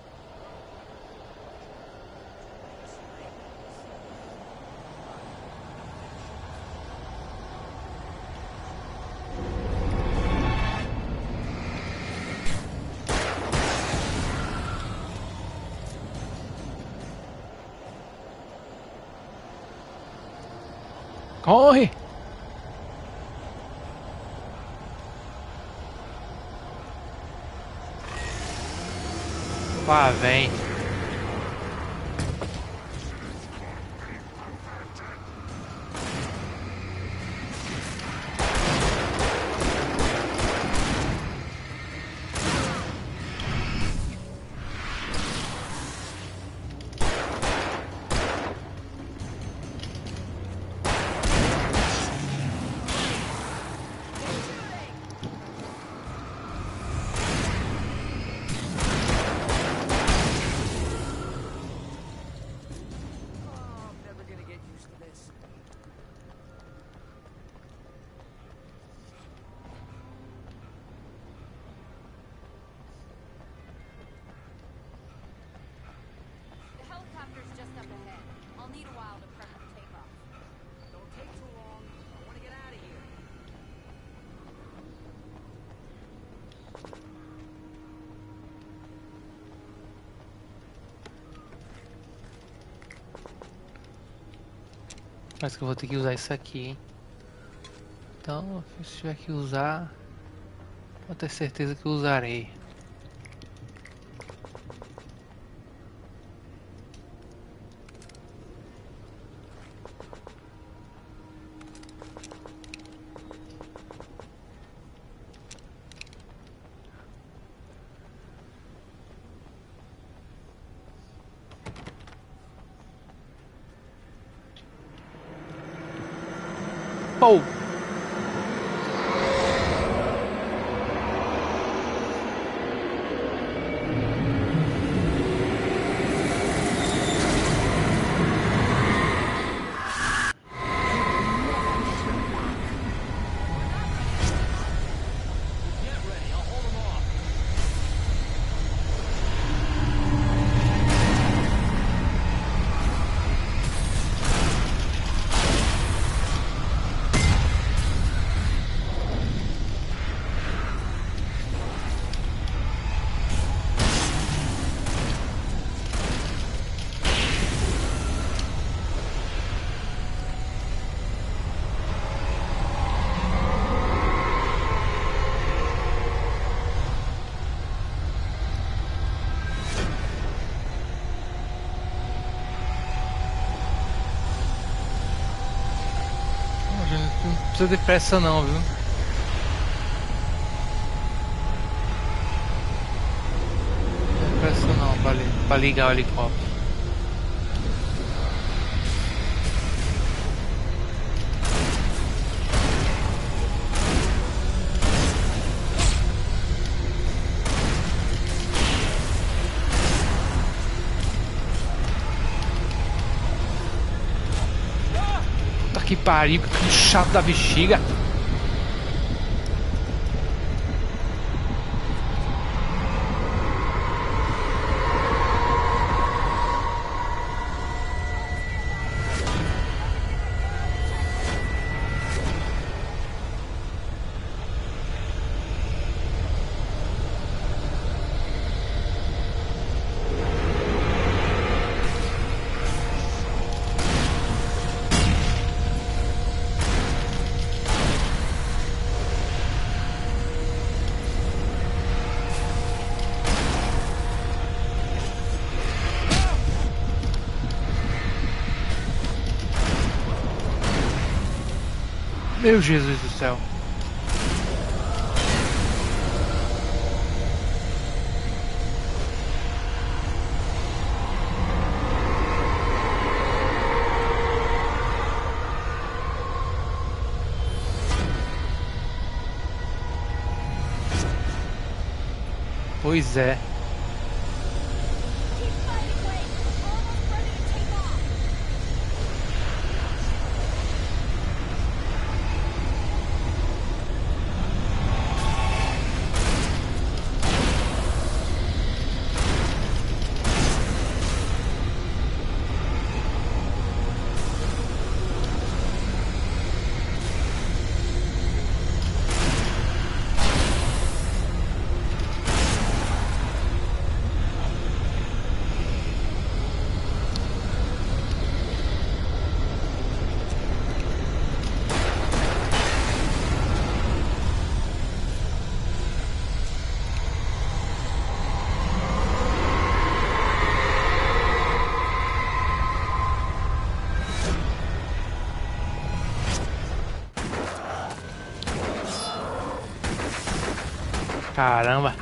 Corre! Lá vem. Parece que eu vou ter que usar isso aqui, hein? Então, se tiver que usar, pode ter certeza que eu usarei. Pou! Não precisa de pressa não, viu? Não tem pressa não pra ligar o helicóptero. Puta que pariu, que chato da bexiga. Meu Jesus do céu. Pois é. Caramba.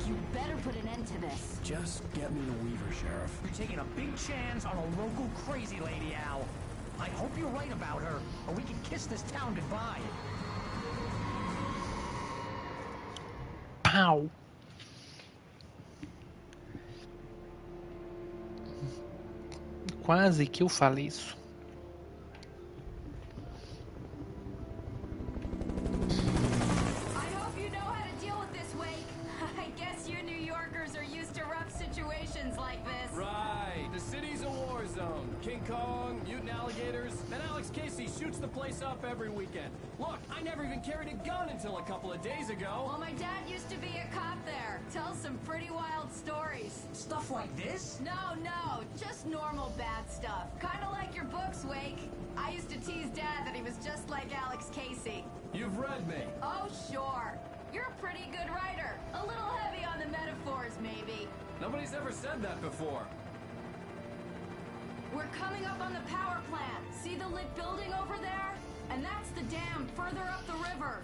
You better put an end to this. Just get me to Weaver, Sheriff. You're taking a big chance on a local crazy lady, Al. I hope you're right about her, or we can kiss this town goodbye. Pau. Quase que eu falei isso. I hope you know how to deal with this, Wake. I guess you New Yorkers are used to rough situations like this. Right. The city's a war zone. King Kong, mutant alligators, and Alex Casey shoots the place up every weekend. Look, I never even carried a gun until a couple of days ago. Well, my dad used to be a cop there. Tells some pretty wild stories. Stuff like this? No, just normal bad stuff. Kinda like your books, Wake. I used to tease Dad that he was just like Alex Casey. You've read me. Oh, sure. You're a pretty good writer. A little heavy on the metaphors, maybe. Nobody's ever said that before. We're coming up on the power plant. See the lit building over there? And that's the dam further up the river.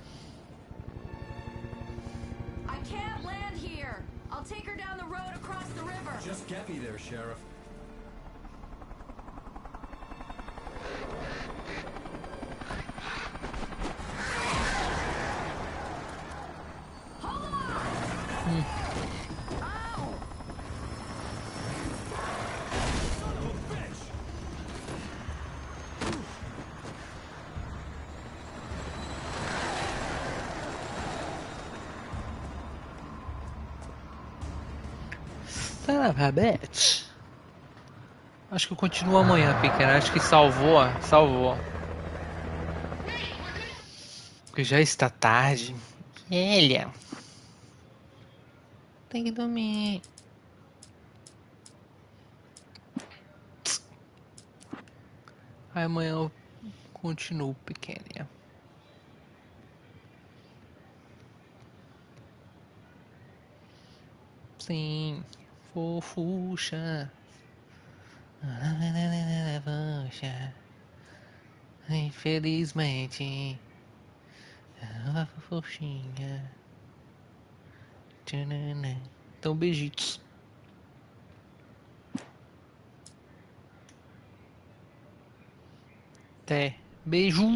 I can't land here. I'll take her down the road across the river. Just get me there, Sheriff. Hold on! Ow! Son of a bitch! Sarabete. Acho que eu continuo amanhã, pequena. Acho que salvou. Porque já está tarde. Velha. Tem que dormir. Aí amanhã eu continuo, pequena. Sim. Fofucha. Fofucha. Infelizmente. Fofuchinha. Então, beijitos. Até. Beijo.